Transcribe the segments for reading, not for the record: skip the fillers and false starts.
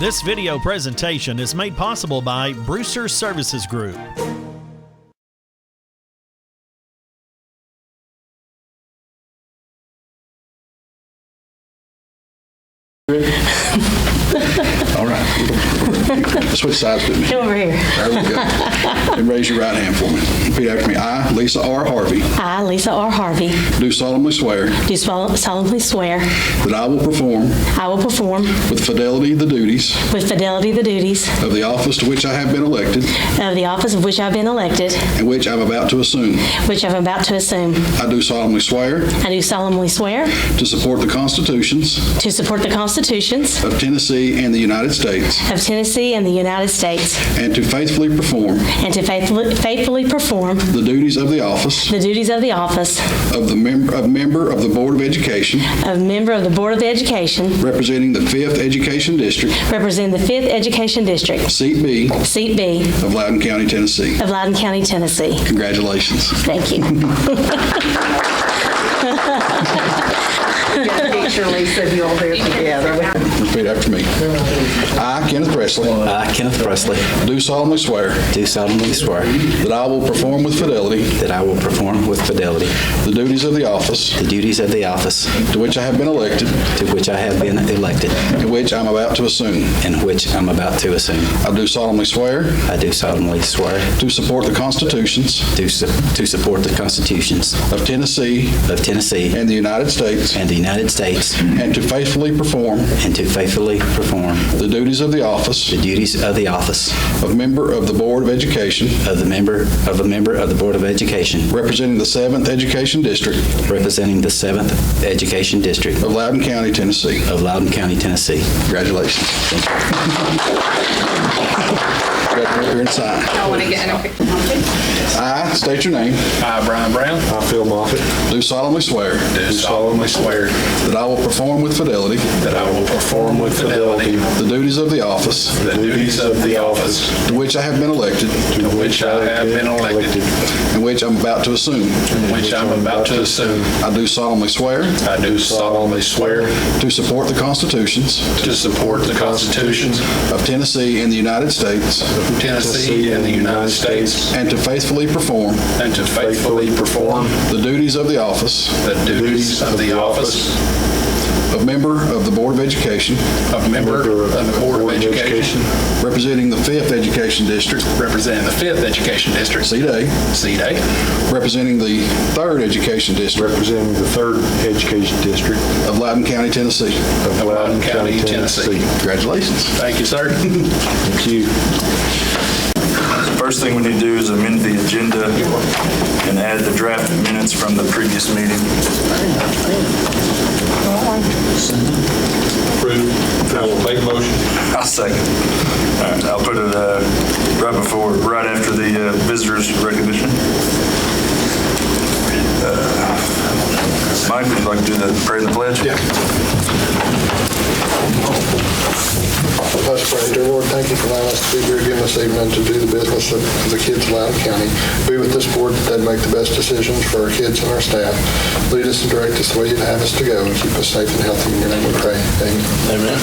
This video presentation is made possible by Brewster Services Group. All right. Switch sides with me. Over here. There we go. And raise your right hand for me. Repeat after me. I, Lisa R. Harvey, I, Lisa R. Harvey, do solemnly swear solemnly swear that I will perform with fidelity the duties of the office to which I have been elected and which I'm about to assume. I do solemnly swear to support the constitutions of Tennessee and the United States and to faithfully perform the duties of the office of member of the Board of Education representing the 5th Education District Seat B of Loudon County, Tennessee. Congratulations. Thank you. Get a picture, Lisa, of you all there together. Repeat after me. I, Kenneth Presley, do solemnly swear that I will perform with fidelity the duties of the office to which I have been elected and which I'm about to assume. I do solemnly swear to support the constitutions of Tennessee and the United States and to faithfully perform the duties of the office of member of the Board of Education representing the 7th Education District of Loudon County, Tennessee. Congratulations. Got to come up here and sign. I want to get in a picture. I state your name. I, Brian Brown. I, Phil Moffitt. Do solemnly swear that I will perform with fidelity the duties of the office to which I have been elected and which I'm about to assume. I do solemnly swear to support the constitutions of Tennessee and the United States and to faithfully perform the duties of the office of member of the Board of Education representing the 5th Education District Seat A representing the 3rd Education District of Loudon County, Tennessee. Congratulations. Thank you, sir. Thank you. First thing we need to do is amend the agenda and add the draft minutes from the previous meeting. Approved. I will make a motion. I'll second. All right, I'll put it right after the visitors recognition. Mike, would you like to do the prayer and the pledge? Yeah. Let's pray. Dear Lord, thank you for allowing us to be here again this evening to do the business of the kids of Loudon County. Be with this board that they make the best decisions for our kids and our staff. Lead us and direct us the way you'd have us to go and keep us safe and healthy. In your name we pray. Amen.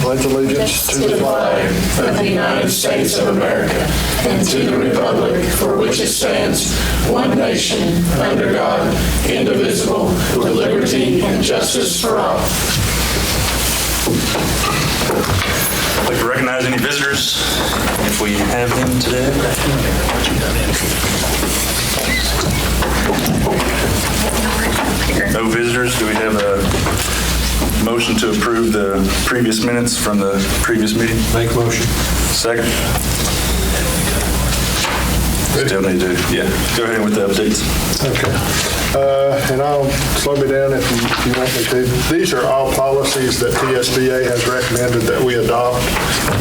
Pledge allegiance to the flag of the United States of America and to the republic for which it stands, one nation, under God, indivisible, with liberty and justice for all. I'd like to recognize any visitors, if we have them today. No visitors. Do we have a motion to approve the previous minutes from the previous meeting? Make a motion. Second. Still need to, go ahead with the updates. Okay. And I'll slow me down if you want me to. These are all policies that TSBA has recommended that we adopt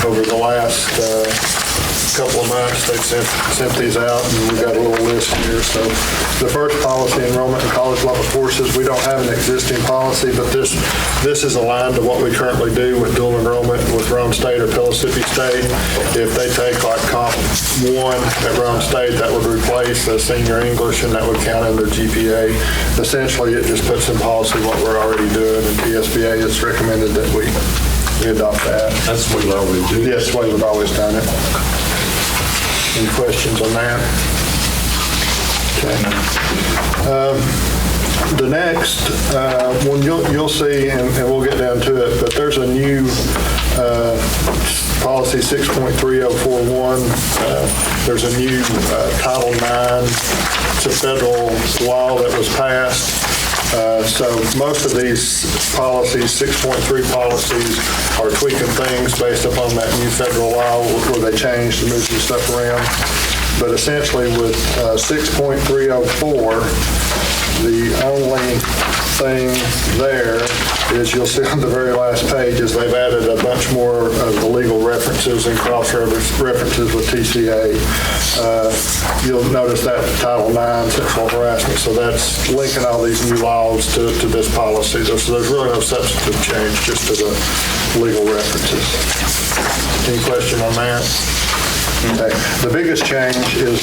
over the last couple of months. They've sent these out, and we've got a little list here. So the first policy, enrollment in college level courses, we don't have an existing policy, but this is aligned to what we currently do with dual enrollment with Rome State or Pellissippi State. If they take like Comp 1 at Rome State, that would replace the senior English, and that would count in their GPA. Essentially, it just puts in policy what we're already doing, and TSBA has recommended that we we adopt that. That's what we always do. Yes, the way we've always done it. Any questions on that? Okay. The next one you'll see, and we'll get down to it, but there's a new policy 6.3041. There's a new Title IX. It's a federal law that was passed. So most of these policies, 6.3 policies, are tweaking things based upon that new federal law where they changed and moved some stuff around. But essentially with 6.304, the only thing there is you'll see on the very last page is they've added a bunch more of the legal references and cross-references with TCA. You'll notice that Title IX, sexual harassment, so that's linking all these new laws to this policy. So there's really no substantive change, just to the legal references. Any question on that? Okay. The biggest change is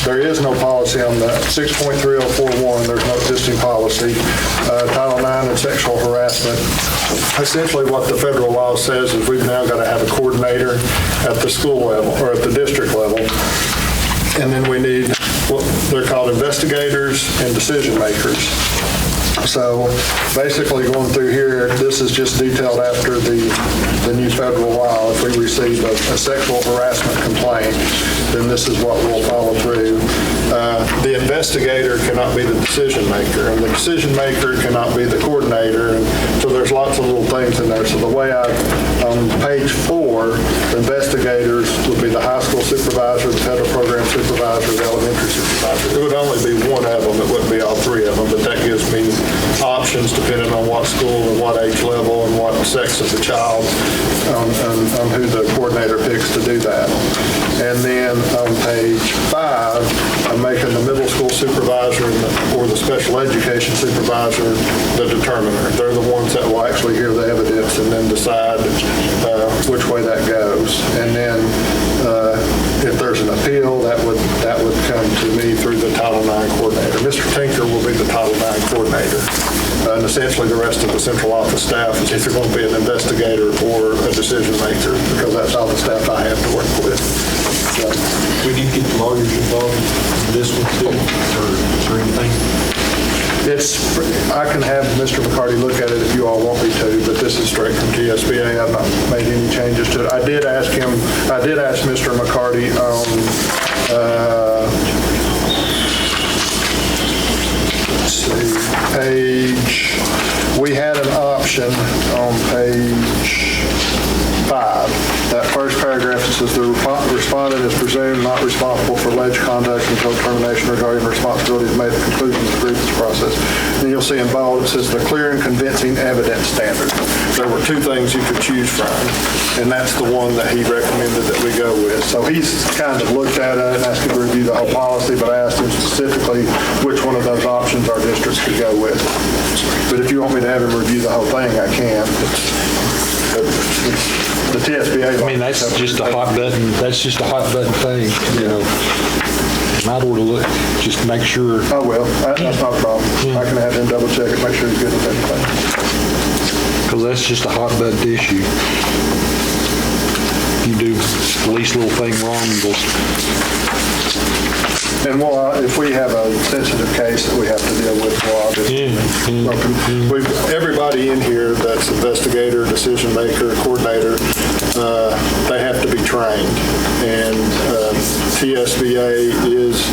there is no policy on the 6.3041. There's no existing policy. Title IX and sexual harassment. Essentially what the federal law says is we've now got to have a coordinator at the school level or at the district level. And then we need what they're called investigators and decision makers. So basically going through here, this is just detailed after the new federal law. If we receive a sexual harassment complaint, then this is what we'll follow through. The investigator cannot be the decision maker, and the decision maker cannot be the coordinator. And so there's lots of little things in there. So the way on page 4, the investigators would be the high school supervisor, the federal program supervisor, the elementary supervisor. It would only be one of them. It wouldn't be all three of them, but that gives me options depending on what school and what age level and what sex of the child on who the coordinator picks to do that. And then on page 5, I'm making the middle school supervisor or the special education supervisor the determiner. They're the ones that will actually hear the evidence and then decide which way that goes. And then if there's an appeal, that would come to me through the Title IX coordinator. Mr. Tinker will be the Title IX coordinator. And essentially the rest of the central office staff is either going to be an investigator or a decision maker, because that's all the staff I have to work with. So, We need to get the lawyers involved in this one too, or anything. I can have Mr. McCarty look at it if you all want me to, but this is straight from TSBA. I've not made any changes to it. I did ask Mr. McCarty on, we had an option on page 5. That first paragraph, it says the respondent is presumed not responsible for alleged conduct until termination regarding responsibility is made at the conclusion of the grievance process. Then you'll see in bold, it says the clear and convincing evidence standard. There were 2 things you could choose from, and that's the one that he recommended that we go with. So he's kind of looked at it and asked me to review the whole policy, but I asked him specifically which one of those options our districts could go with. But if you want me to have him review the whole thing, I can. The TSBA. I mean, that's just a hot button. That's just a hot button thing, you know. Might ought to look, just make sure. Oh, well, that's not a problem. I can have him double check it, make sure he's good with everything. Because that's just a hot button issue. If you do the least little thing wrong, And if we have a sensitive case that we have to deal with, we'll obviously. Everybody in here that's investigator, decision maker, coordinator, they have to be trained. And TSBA is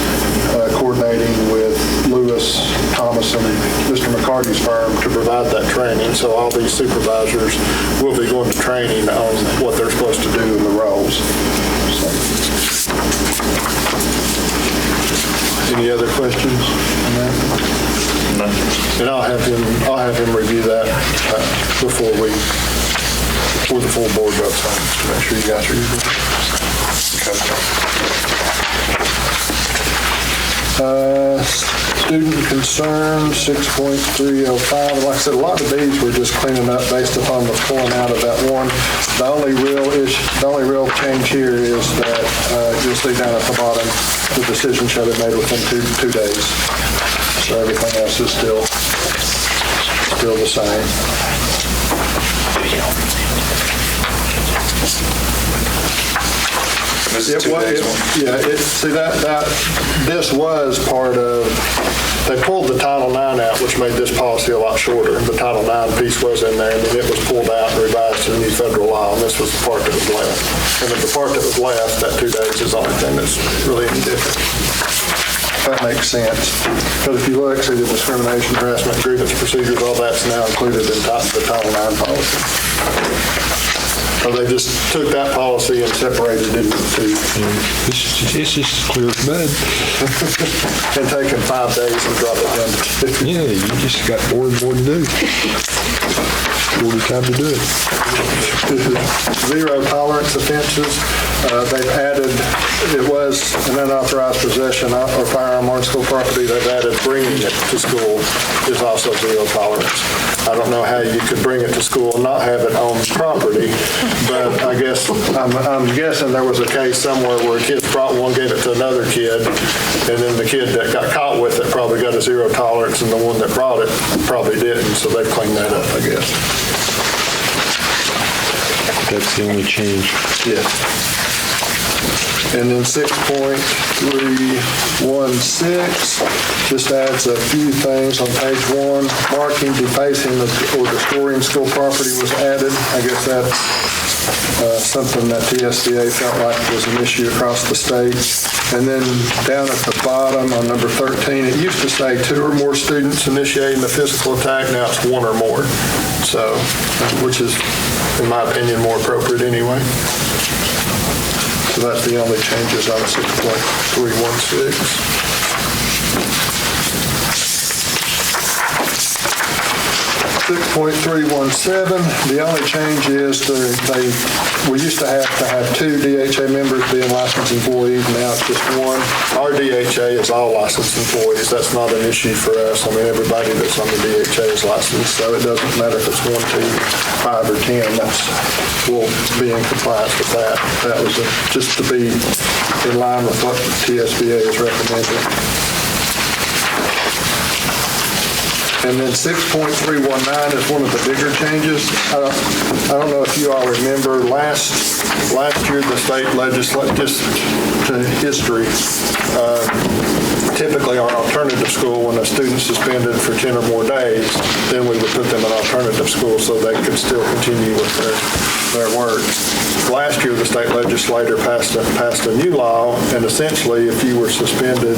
coordinating with Lewis, Thomas, and Mr. McCarty's firm to provide that training. So all these supervisors will be going to training on what they're supposed to do in the roles. Any other questions on that? No. And I'll have him review that before the full board votes on it, to make sure you guys are using it. Student concerns, 6.305. Like I said, a lot of these we're just cleaning up based upon the pulling out of that one. The only real change here is that you'll see down at the bottom, the decision shall be made within two days. So everything else is still the same. This is 2 days one. This was part of, they pulled the Title IX out, which made this policy a lot shorter. The Title IX piece was in there, and then it was pulled out and revised to the new federal law, and this was the part that was left. And of the part that was left, that 2 days is the only thing that's really any different. That makes sense. Because if you look, see the discrimination, harassment, grievance procedures, all that's now included in the Title IX policy. So they just took that policy and separated it into two. It's just clear as mud. And taken 5 days and dropped it down to 2. Yeah, you just got more and more to do. More time to do it. Zero tolerance offenses. They've added, it was an unauthorized possession or firearm on school property. They've added bringing it to school is also zero tolerance. I don't know how you could bring it to school and not have it on property, but I guess, I'm guessing there was a case somewhere where kids brought one, gave it to another kid, and then the kid that got caught with it probably got a zero tolerance, and the one that brought it probably didn't, so they've cleaned that up, I guess. That's the only change. Yeah. And then 6.316 just adds a few things on page 1. Marking, defacing, or destroying school property was added. I guess that's something that TSBA felt like was an issue across the state. And then down at the bottom on number 13, it used to say 2 or more students initiating the physical attack. Now it's 1 or more. So, which is, in my opinion, more appropriate anyway. So that's the only changes on 6.316. 6.317, the only change is we used to have 2 DHA members being licensed employees, now it's just 1. Our DHA is all licensed employees. That's not an issue for us. I mean, everybody that's on the DHA is licensed, so it doesn't matter if it's 1, 2, 5, or 10. We'll be in compliance with that. That was just to be in line with what TSBA is recommending. And then 6.319 is one of the bigger changes. I don't know if you all remember, last year the state legislature, just to history, typically our alternative school, when a student's suspended for 10 or more days, then we would put them in alternative school so they could still continue with their work. Last year, the state legislature passed a new law, and essentially, if you were suspended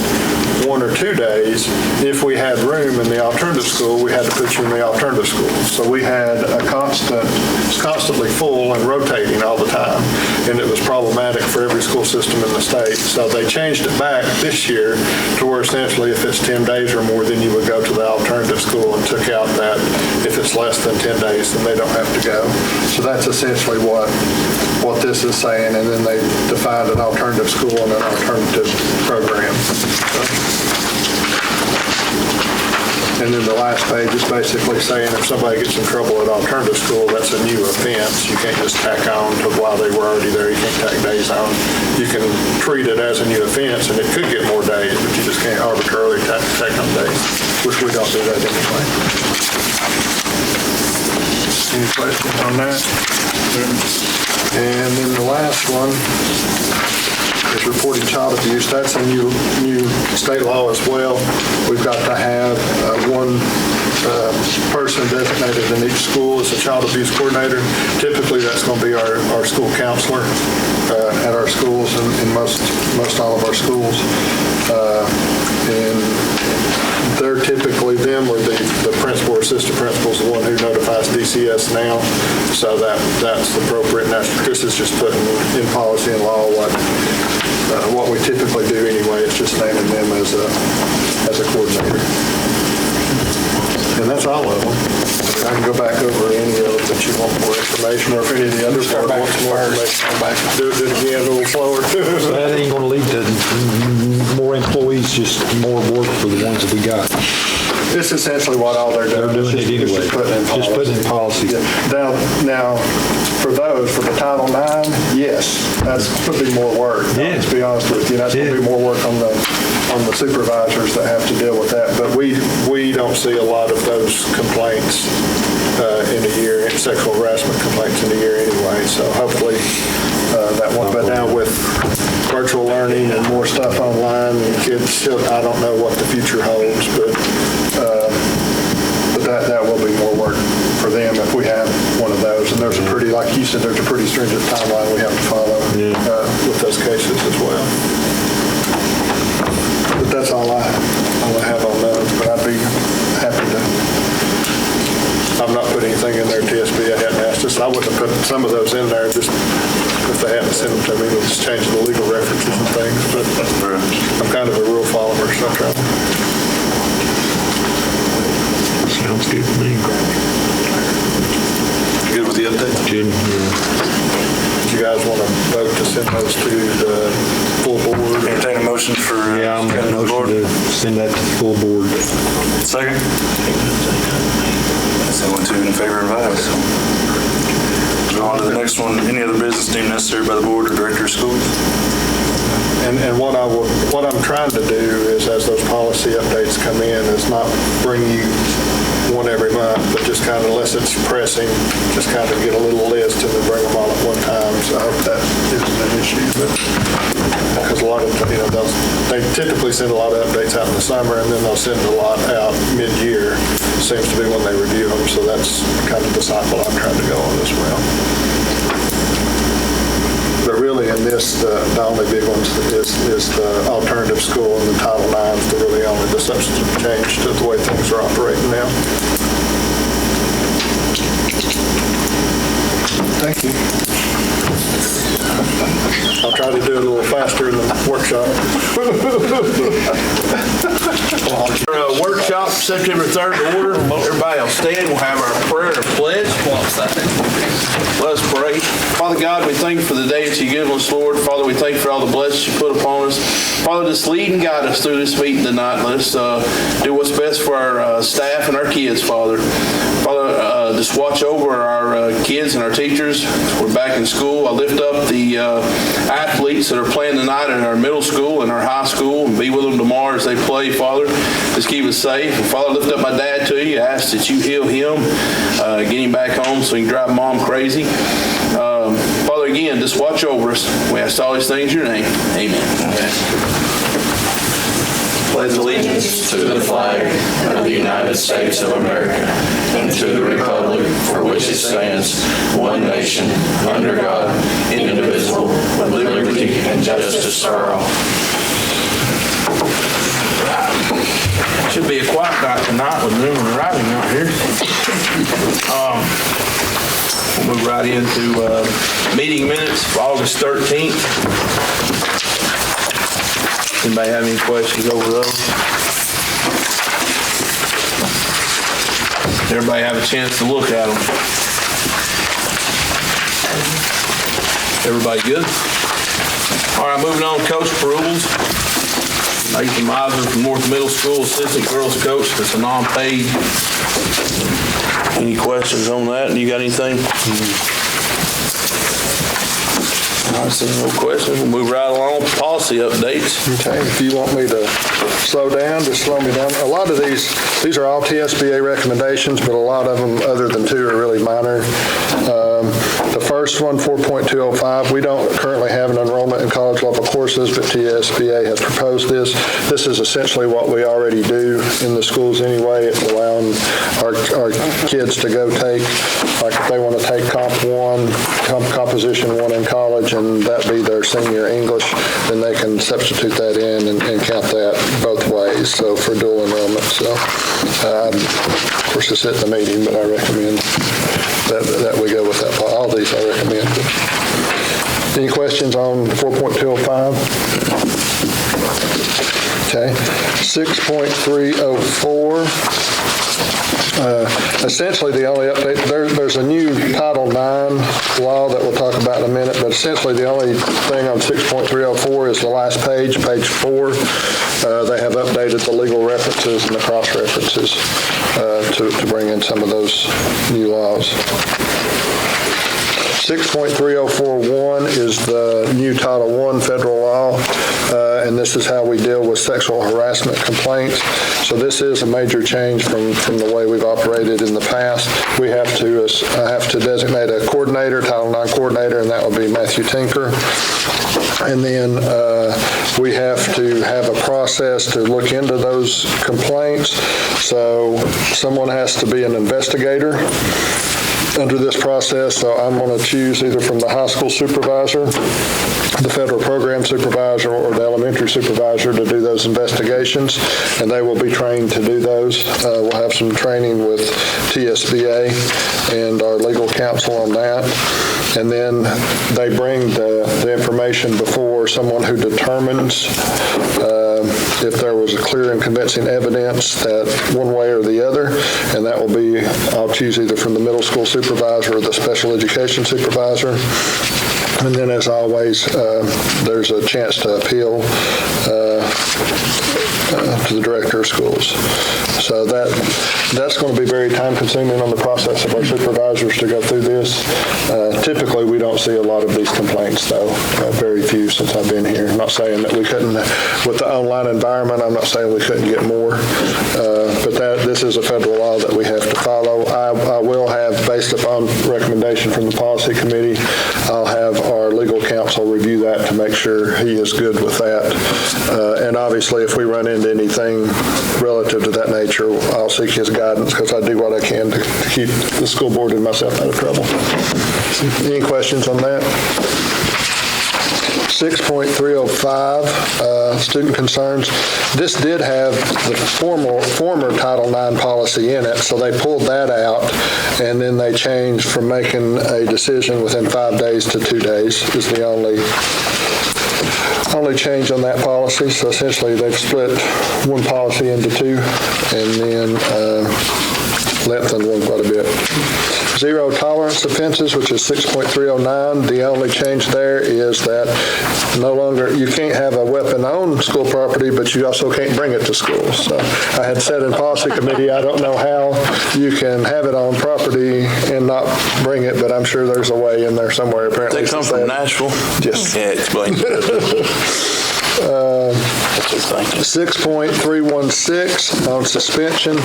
1 or 2 days, if we had room in the alternative school, we had to put you in the alternative school. So we had constantly full and rotating all the time, and it was problematic for every school system in the state. So they changed it back this year to where essentially, if it's 10 days or more, then you would go to the alternative school, and took out that if it's less than 10 days, then they don't have to go. So that's essentially what this is saying, and then they defined an alternative school and an alternative program. And then the last page is basically saying if somebody gets in trouble at alternative school, that's a new offense. You can't just tack on to while they were already there. You can't tack days on. You can treat it as a new offense, and it could get more days, but you just can't arbitrarily tack on days, which we don't do that anyway. Any questions on that? And then the last one is reporting child abuse. That's a new state law as well. We've got to have one person designated in each school as a child abuse coordinator. Typically, that's going to be our school counselor at our schools and in most all of our schools. And they're typically them, or the principal or assistant principal is the one who notifies DCS now. So that's appropriate. And this is just putting in policy and law what we typically do anyway. It's just naming them as a coordinator. And that's all of them. I can go back over any of them if you want more information, or if any of the other board wants more information, I'll back and do it again a little slower. That ain't going to lead to more employees, just more work for the ones that we got. It's essentially what all they're doing. They're doing it anyway. Just putting in policy. Yeah. Now, for the Title IX, yes, that's going to be more work. Yeah. To be honest with you, that's going to be more work on the supervisors that have to deal with that. But we don't see a lot of those complaints in a year. sexual harassment complaints in a year anyway, so hopefully that one. But now with virtual learning and more stuff online, and kids, I don't know what the future holds, but that will be more work for them if we have one of those. And there's a pretty, like you said, there's a pretty stringent timeline we have to follow with those cases as well. But that's all I have on those. But I'd be happy to. I've not put anything in there. TSB hadn't asked us. I wouldn't have put some of those in there just if they hadn't sent them to me. We'll just change the legal references and things. But I'm kind of a rule follower, so I try to. Sounds good to me. Good with the update? Good. Do you guys want to vote to send those to the full board? Entertain a motion for. Yeah, I'm making a motion to send that to the full board. Second? Someone two in favor of ayes. Go on to the next one. Any other business deemed necessary by the board or director of schools? And what I'm trying to do is, as those policy updates come in, is not bring you one every month, but just kind of, unless it's pressing, just kind of get a little list and then bring them all at one time. So I hope that isn't an issue, but because a lot of, they typically send a lot of updates out in the summer, and then they'll send a lot out mid-year. Seems to be when they review them. So that's kind of the cycle I'm trying to go on as well. But really in this, the only big ones is the alternative school and the Title IX, really only the substantive change to the way things are operating now. Thank you. I'll try to do it a little faster in the workshop. Workshop September 3rd to order. Everybody will stand. We'll have our prayer and pledge. Let us pray. Father God, we thank you for the day that you give us, Lord. Father, we thank you for all the blessings you put upon us. Father, just lead and guide us through this meeting tonight. Let us do what's best for our staff and our kids, Father. Father, just watch over our kids and our teachers. We're back in school. I lift up the athletes that are playing tonight in our middle school and our high school, and be with them tomorrow as they play, Father. Just keep us safe. And Father, lift up my dad to you. I ask that you heal him, get him back home so he can drive Mom crazy. Father, again, just watch over us. We ask all these things in your name. Amen. Pledge allegiance to the flag of the United States of America and to the republic for which it stands, one nation, under God, indivisible, with liberty and justice for all. Should be a quiet night tonight with Moon and Riley not here. We'll move right into meeting minutes for August 13th. Anybody have any questions over those? Everybody have a chance to look at them. Everybody good? All right, moving on, coach approvals. Nathan Miser from North Middle School, assistant girls coach. That's a non-paid. Any questions on that? You got anything? I see no questions. We'll move right along. Policy updates. Okay, if you want me to slow down, just slow me down. A lot of these are all TSBA recommendations, but a lot of them, other than two, are really minor. The first one, 4.205, we don't currently have an enrollment in college level courses, but TSBA has proposed this. This is essentially what we already do in the schools anyway. It's allowing our kids to go take, like if they want to take Composition 1 in college, and that be their senior English, then they can substitute that in and count that both ways, so for dual enrollment. So, of course, it's at the meeting, but I recommend that we go with that. All these I recommend. Any questions on 4.205? Okay. 6.304. Essentially, the only update, there's a new Title IX law that we'll talk about in a minute, but essentially the only thing on 6.304 is the last page, page 4. They have updated the legal references and the cross-references to bring in some of those new laws. 6.3041 is the new Title I federal law, and this is how we deal with sexual harassment complaints. So this is a major change from the way we've operated in the past. We have to designate a coordinator, Title IX coordinator, and that will be Matthew Tinker. And then we have to have a process to look into those complaints. So someone has to be an investigator under this process. So I'm going to choose either from the high school supervisor, the federal program supervisor, or the elementary supervisor to do those investigations, and they will be trained to do those. We'll have some training with TSBA and our legal counsel on that. And then they bring the information before someone who determines if there was a clear and convincing evidence that one way or the other, and that will be, I'll choose either from the middle school supervisor or the special education supervisor. And then, as always, there's a chance to appeal to the director of schools. So that's going to be very time-consuming on the process of our supervisors to go through this. Typically, we don't see a lot of these complaints, though. Very few since I've been here. I'm not saying that we couldn't, with the online environment, I'm not saying we couldn't get more. But this is a federal law that we have to follow. I will have, based upon recommendation from the policy committee, I'll have our legal counsel review that to make sure he is good with that. And obviously, if we run into anything relative to that nature, I'll seek his guidance because I do what I can to keep the school board and myself out of trouble. Any questions on that? 6.305, student concerns. This did have the former Title IX policy in it, so they pulled that out, and then they changed from making a decision within 5 days to 2 days is the only change on that policy. So essentially, they've split one policy into two, and then lengthened one quite a bit. Zero tolerance offenses, which is 6.309. The only change there is that no longer, you can't have a weapon on school property, but you also can't bring it to school. So I had said in policy committee, I don't know how you can have it on property and not bring it, but I'm sure there's a way in there somewhere apparently. They come from Nashville? Yes. Yeah, explain. 6.316 on suspension,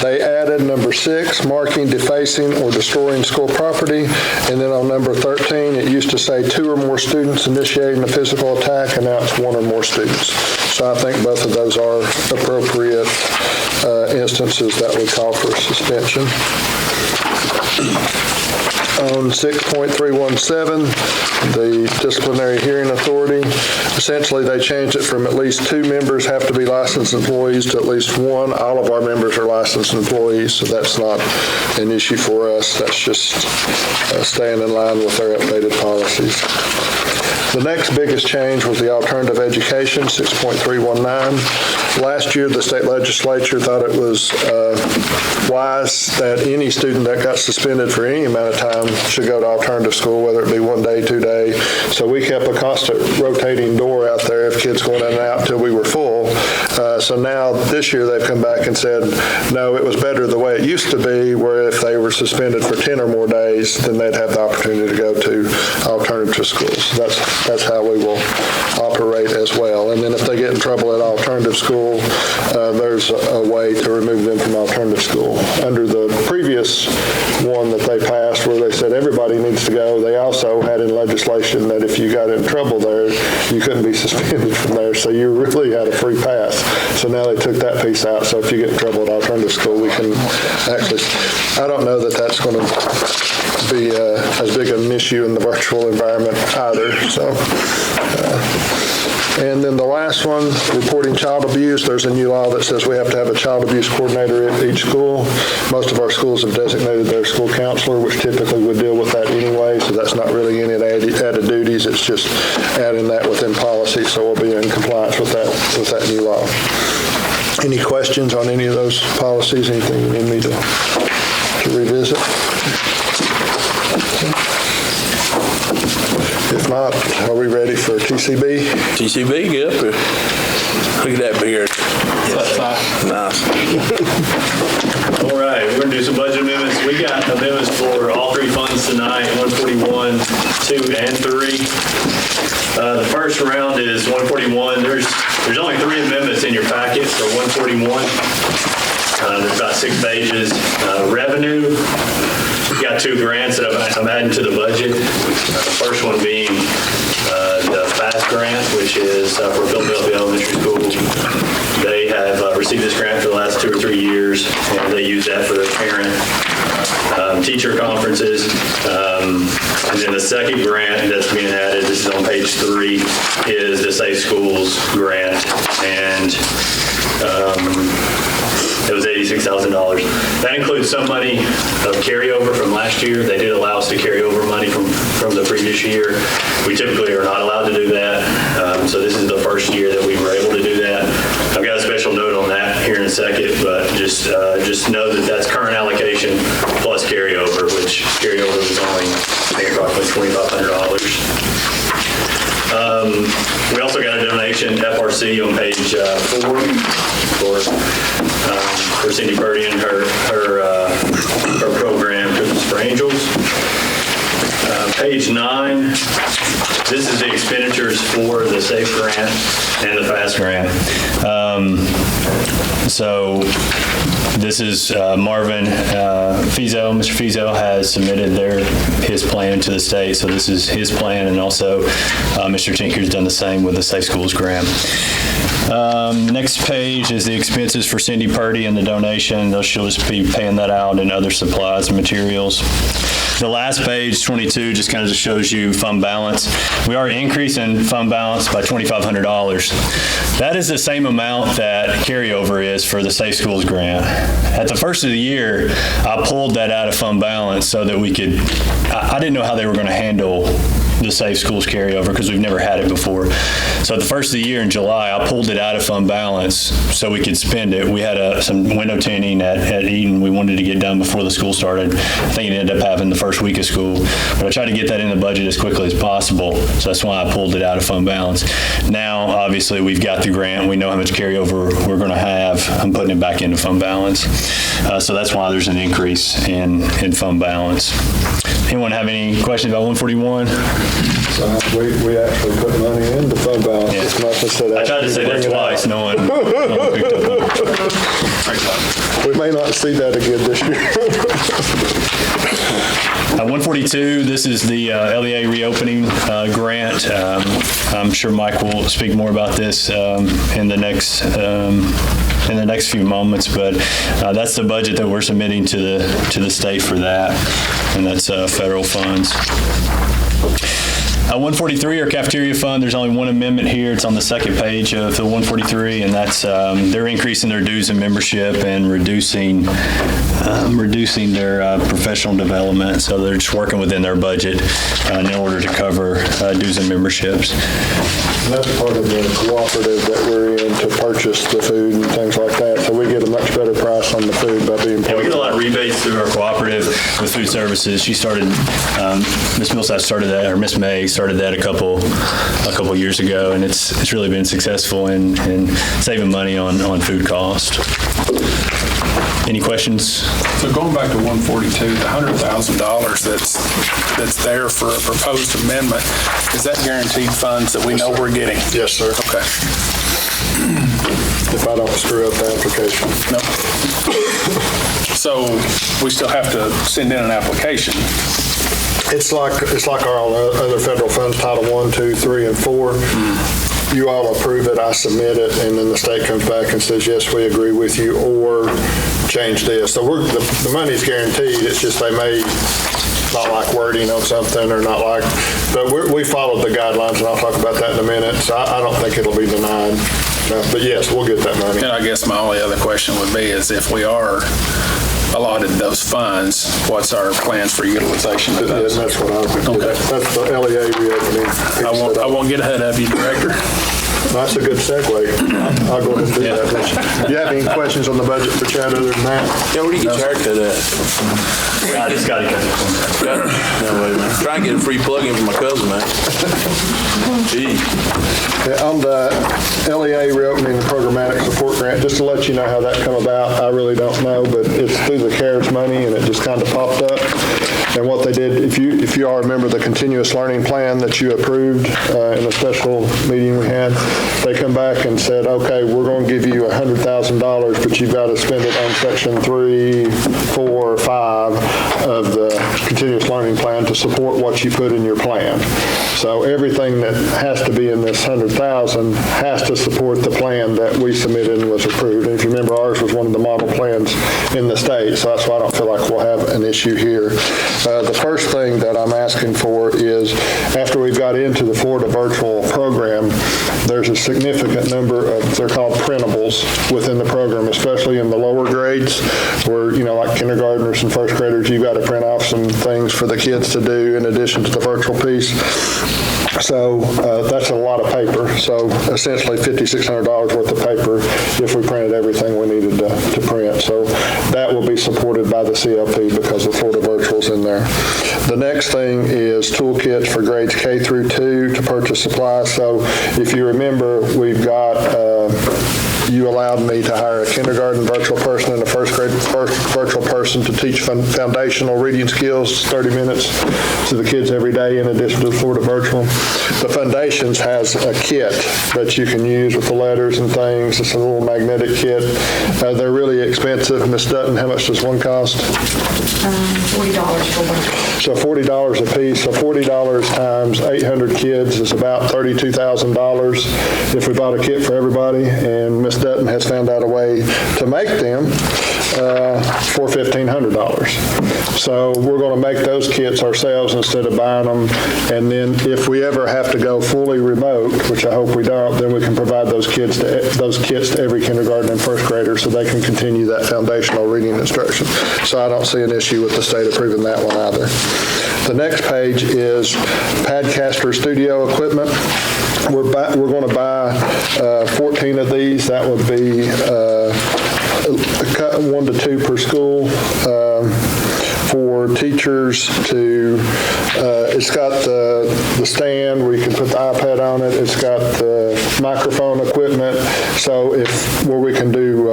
they added number 6, marking, defacing, or destroying school property. And then on number 13, it used to say 2 or more students initiating a physical attack, and now it's 1 or more students. So I think both of those are appropriate instances that would call for suspension. On 6.317, the disciplinary hearing authority, essentially they changed it from at least 2 members have to be licensed employees to at least 1. All of our members are licensed employees, so that's not an issue for us. That's just staying in line with their updated policies. The next biggest change was the alternative education, 6.319. Last year, the state legislature thought it was wise that any student that got suspended for any amount of time should go to alternative school, whether it be 1 day, 2 day. So we kept a constant rotating door out there of kids going in and out until we were full. So now this year they've come back and said, no, it was better the way it used to be, where if they were suspended for 10 or more days, then they'd have the opportunity to go to alternative schools. So that's how we will operate as well. And then if they get in trouble at alternative school, there's a way to remove them from alternative school. Under the previous one that they passed where they said everybody needs to go, they also had in legislation that if you got in trouble there, you couldn't be suspended from there, so you really had a free pass. So now they took that piece out, so if you get in trouble at alternative school, we can actually, I don't know that that's going to be as big an issue in the virtual environment either. So, and then the last one, reporting child abuse. There's a new law that says we have to have a child abuse coordinator at each school. Most of our schools have designated their school counselor, which typically would deal with that anyway, so that's not really any added duties. It's just adding that within policy, so we'll be in compliance with that new law. Any questions on any of those policies? Anything you need me to revisit? If not, are we ready for TCB? TCB, get up here. Look at that beard. Nice. All right, we're going to do some budget amendments. We got amendments for all three funds tonight, 141, 2, and 3. The first round is 141. There's only 3 amendments in your packet for 141. There's about 6 pages. Revenue, we got 2 grants that I'm adding to the budget. The first one being the FAST grant, which is for Philadelphia Elementary School. They have received this grant for the last 2 or 3 years, and they use that for their parent teacher conferences. And then the second grant that's being added, this is on page 3, is the Safe Schools grant. And it was $86,000. That includes some money of carryover from last year. They did allow us to carry over money from the previous year. We typically are not allowed to do that. So this is the first year that we were able to do that. I've got a special note on that here in a second, but just know that that's current allocation plus carryover, which carryover was only, I think, approximately $2,500. We also got a donation, FRC, on page 4 for Cindy Purdy and her program, Christmas for Angels. Page 9, this is the expenditures for the SAFE grant and the FAST grant. So this is Marvin Fizo. Mr. Fizo has submitted his plan to the state, so this is his plan, and also Mr. Tinker's done the same with the Safe Schools grant. Next page is the expenses for Cindy Purdy and the donation. She'll just be paying that out and other supplies and materials. The last page, 22, just kind of shows you fund balance. We are increasing fund balance by $2,500. That is the same amount that carryover is for the Safe Schools grant. At the first of the year, I pulled that out of fund balance so that we could, I didn't know how they were going to handle the Safe Schools carryover because we've never had it before. So at the first of the year in July, I pulled it out of fund balance so we could spend it. We had some window tinting at Eden we wanted to get done before the school started. I think it ended up having the first week of school, but I tried to get that in the budget as quickly as possible. So that's why I pulled it out of fund balance. Now, obviously, we've got the grant. We know how much carryover we're going to have. I'm putting it back into fund balance. So that's why there's an increase in fund balance. Anyone have any questions about 141? We actually put money into fund balance. Yeah. It's not just that I tried to say that twice. No one picked up. We may not see that again this year. 142, this is the LEA reopening grant. I'm sure Mike will speak more about this in the next few moments, but that's the budget that we're submitting to the state for that, and that's federal funds. 143, our cafeteria fund, there's only one amendment here. It's on the second page of the 143, and that's they're increasing their dues and membership and reducing their professional development. So they're just working within their budget in order to cover dues and memberships. And that's part of the cooperative that we're in to purchase the food and things like that. So we get a much better price on the food by being part of it. Yeah, we get a lot of rebates through our cooperative with food services. She started, Ms. Millsap started that, or Ms. May started that a couple years ago, and it's really been successful in saving money on food cost. Any questions? So going back to 142, the $100,000 that's there for a proposed amendment, is that guaranteed funds that we know we're getting? Yes, sir. Okay. If I don't screw up the application. No. So we still have to send in an application. It's like our other federal funds, Title I, II, III, and IV. You all approve it, I submit it, and then the state comes back and says, yes, we agree with you, or change this. So the money's guaranteed. It's just they may not like wording on something or not like, but we followed the guidelines, and I'll talk about that in a minute. So I don't think it'll be denied. But yes, we'll get that money. And I guess my only other question would be is if we are allotted those funds, what's our plans for utilization of those? That's what I would do. Okay. That's the LEA reopening. I won't get ahead of you, Director. That's a good segue. I'll go ahead and do that. Do you have any questions on the budget for Chad other than that? Yeah, where do you get your haircut at? I just got to cut it. No, wait a minute. Try and get a free plug-in for my cousin, man. Gee. Yeah, on the LEA reopening and programmatic support grant, just to let you know how that come about, I really don't know, but it's through the CARES money, and it just kind of popped up. And what they did, if you all remember the continuous learning plan that you approved in a special meeting we had, they come back and said, okay, we're going to give you $100,000, but you've got to spend it on section 3, 4, 5 of the continuous learning plan to support what you put in your plan. So everything that has to be in this $100,000 has to support the plan that we submitted and was approved. And if you remember, ours was one of the model plans in the state, so that's why I don't feel like we'll have an issue here. The first thing that I'm asking for is, after we've got into the Florida virtual program, there's a significant number of, they're called printables within the program, especially in the lower grades where, like kindergartners and first graders, you've got to print off some things for the kids to do in addition to the virtual piece. So that's a lot of paper. So essentially $5,600 worth of paper if we printed everything we needed to print. So that will be supported by the CLP because the Florida Virtual's in there. The next thing is toolkits for grades K through 2 to purchase supplies. So if you remember, we've got you allowed me to hire a kindergarten virtual person and a first grade virtual person to teach foundational reading skills, 30 minutes to the kids every day in addition to the Florida Virtual. The Foundations has a kit that you can use with the letters and things. It's a little magnetic kit. They're really expensive. Ms. Dutton, how much does one cost? $40 for one. So $40 a piece. So $40 times 800 kids is about $32,000 if we bought a kit for everybody. And Ms. Dutton has found out a way to make them for $1,500. So we're going to make those kits ourselves instead of buying them. And then if we ever have to go fully remote, which I hope we don't, then we can provide those kits to every kindergarten and first grader so they can continue that foundational reading instruction. So I don't see an issue with the state approving that one either. The next page is Padcaster studio equipment. We're going to buy 14 of these. That would be 1 to 2 per school. For teachers to, it's got the stand where you can put the iPad on it. It's got the microphone equipment. So where we can do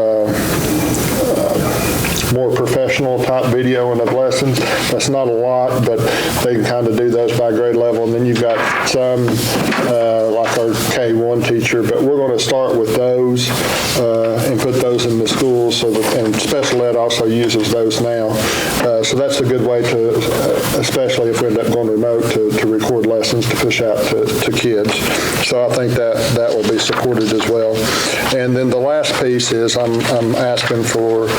more professional type video and of lessons. That's not a lot, but they can kind of do those by grade level. And then you've got some like our K1 teacher, but we're going to start with those and put those in the schools. And special ed also uses those now. So that's a good way to, especially if we end up going remote, to record lessons to push out to kids. So I think that will be supported as well. And then the last piece is I'm asking for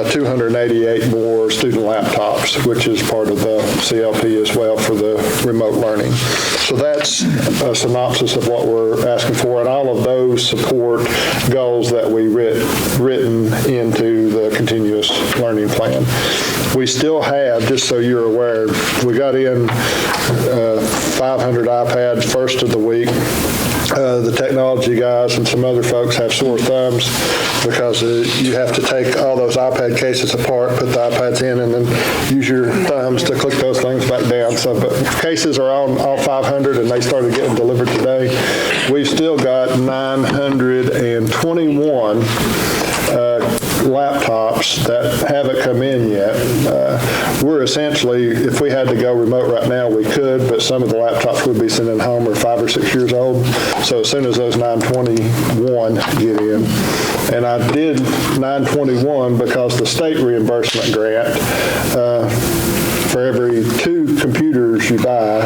288 more student laptops, which is part of the CLP as well for the remote learning. So that's a synopsis of what we're asking for, and all of those support goals that we written into the continuous learning plan. We still have, just so you're aware, we got in 500 iPads first of the week. The technology guys and some other folks have sore thumbs because you have to take all those iPad cases apart, put the iPads in, and then use your thumbs to click those things back down. So, but cases are on all 500, and they started getting delivered today. We've still got 921 laptops that haven't come in yet. We're essentially, if we had to go remote right now, we could, but some of the laptops we'd be sending home are 5 or 6 years old. So as soon as those 921 get in, and I did 921 because the state reimbursement grant, for every 2 computers you buy,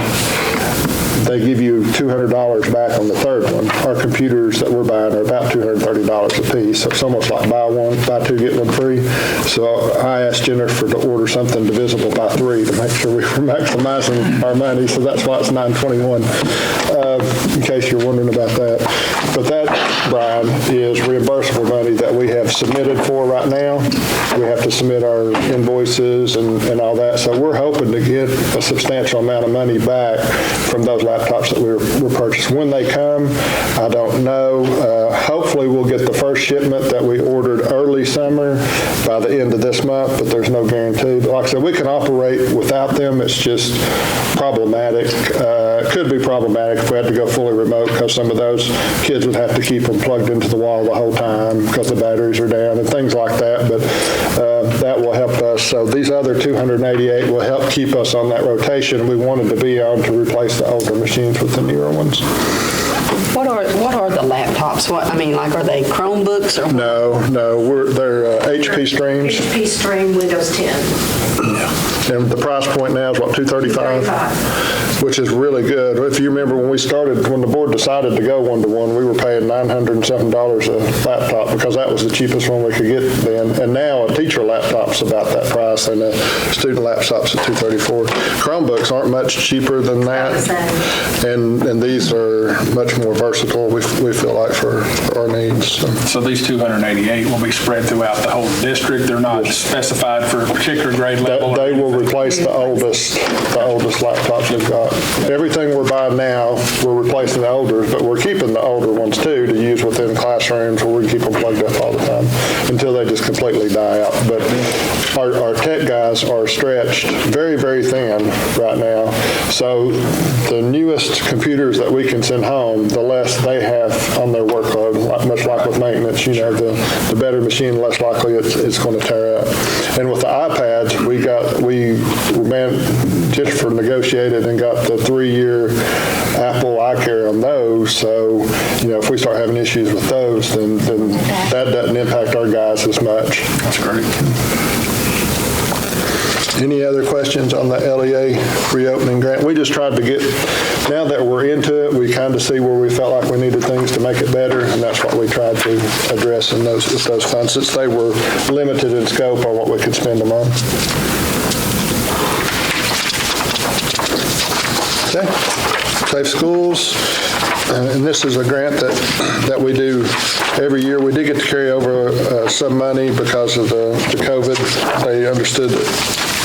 they give you $200 back on the third one. Our computers that we're buying are about $230 a piece, so it's almost like buy 2, get 1 free. So I asked Jennifer to order something divisible by 3 to make sure we were maximizing our money, so that's why it's 921, in case you're wondering about that. But that, Brian, is reimbursable money that we have submitted for right now. We have to submit our invoices and all that, so we're hoping to get a substantial amount of money back from those laptops that we're purchasing. When they come, I don't know. Hopefully, we'll get the first shipment that we ordered early summer by the end of this month, but there's no guarantee. But like I said, we can operate without them. It's just problematic. Could be problematic if we had to go fully remote, because some of those kids would have to keep them plugged into the wall the whole time because the batteries are down and things like that. But that will help us. So these other 288 will help keep us on that rotation we wanted to be on to replace the older machines with the newer ones. What are the laptops? Are they Chromebooks or? No, they're HP Streams. HP Stream Windows 10. And the price point now is what, $235? Which is really good. If you remember when the board decided to go one-to-one, we were paying $907 a laptop because that was the cheapest one we could get then. And now a teacher laptop's about that price and a student laptop's at $234. Chromebooks aren't much cheaper than that. And these are much more versatile, we feel like, for our needs. So these 288 will be spread throughout the whole district? They're not specified for a particular grade level? They will replace the oldest laptops we've got. Everything we're buying now, we're replacing the older, but we're keeping the older ones too to use within classrooms where we can keep them plugged up all the time until they just completely die out. But our tech guys are stretched very, very thin right now. So the newest computers that we can send home, the less they have on their workload, much like with maintenance. The better machine, the less likely it's going to tear up. And with the iPads, Jennifer negotiated and got the 3-year Apple iCare on those. So, if we start having issues with those, then that doesn't impact our guys as much. That's great. Any other questions on the LEA reopening grant? We just tried to now that we're into it, we kind of see where we felt like we needed things to make it better, and that's what we tried to address with those funds, since they were limited in scope on what we could spend them on. Okay. Safe Schools. And this is a grant that we do every year. We did get to carry over some money because of the COVID. They understood that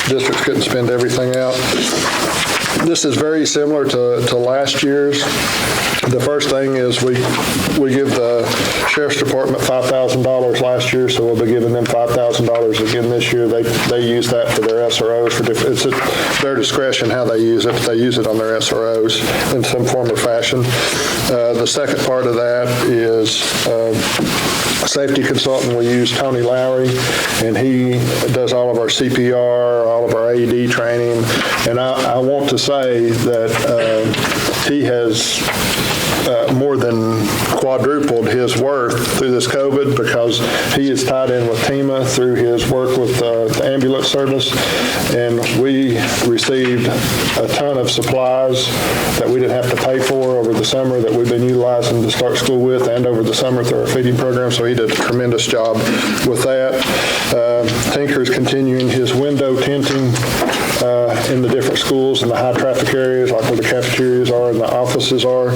districts couldn't spend everything out. This is very similar to last year's. The first thing is we give the Sheriff's Department $5,000 last year, so we'll be giving them $5,000 again this year. They use that for their SROs. It's at their discretion how they use it, but they use it on their SROs in some form or fashion. The second part of that is safety consultant. We use Tony Lowry, and he does all of our CPR, all of our AED training. And I want to say that he has more than quadrupled his worth through this COVID, because he is tied in with TEMA through his work with the ambulance service, and we received a ton of supplies that we didn't have to pay for over the summer that we've been utilizing to start school with, and over the summer through our feeding program, so he did a tremendous job with that. Tinker's continuing his window tinting in the different schools in the high traffic areas, like where the cafeterias are and the offices are.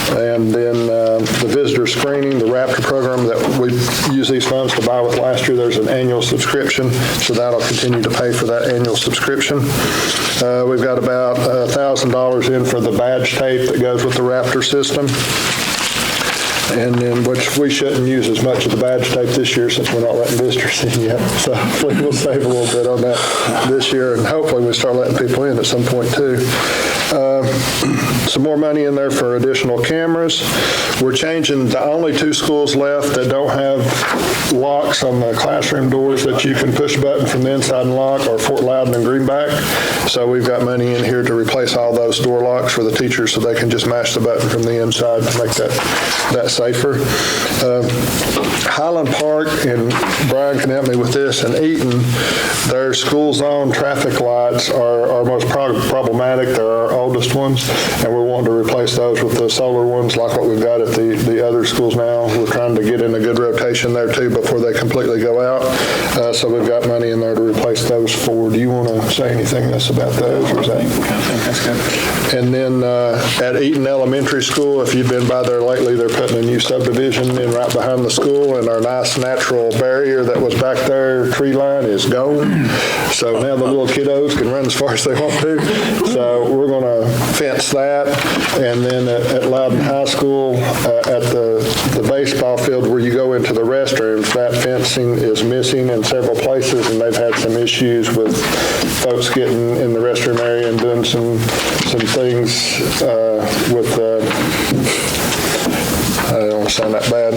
And then the visitor screening, the Raptor program that we use these funds to buy with last year, there's an annual subscription, so that'll continue to pay for that annual subscription. We've got about $1,000 in for the badge tape that goes with the Raptor system. And then, which we shouldn't use as much of the badge tape this year since we're not letting visitors in yet. So hopefully we'll save a little bit on that this year, and hopefully we start letting people in at some point too. Some more money in there for additional cameras. We're changing the only 2 schools left that don't have locks on the classroom doors that you can push a button from the inside and lock, are Fort Loudon and Greenback. So we've got money in here to replace all those door locks for the teachers so they can just mash the button from the inside to make that safer. Highland Park, and Brian can help me with this, and Eaton, their school zone traffic lights are most problematic. They're our oldest ones, and we're wanting to replace those with the solar ones like what we've got at the other schools now. We're trying to get in a good rotation there too before they completely go out. So we've got money in there to replace those 4. Do you want to say anything else about those? Or is that? I think that's good. And then at Eaton Elementary School, if you've been by there lately, they're putting a new subdivision in right behind the school, and our nice natural barrier that was back there, tree line, is gone. So now the little kiddos can run as far as they want to. So we're going to fence that. And then at Loudon High School, at the baseball field where you go into the restrooms, that fencing is missing in several places, and they've had some issues with folks getting in the restroom area and doing some things with I don't want to sound that bad.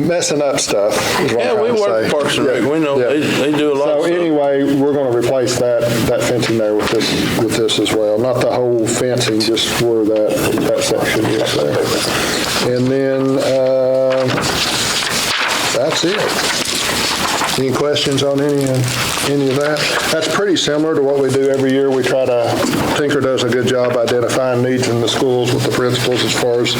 Messing up stuff is what I'm we trying to work say. with Parks and Rec. We know they do a lot of So stuff. anyway, we're going to replace that fencing there with this as well. Not the whole fencing, just where that section is there. And then that's it. Any questions on any of that? That's pretty similar to what we do every year. We try to, Tinker does a good job identifying needs in the schools with the principals as far as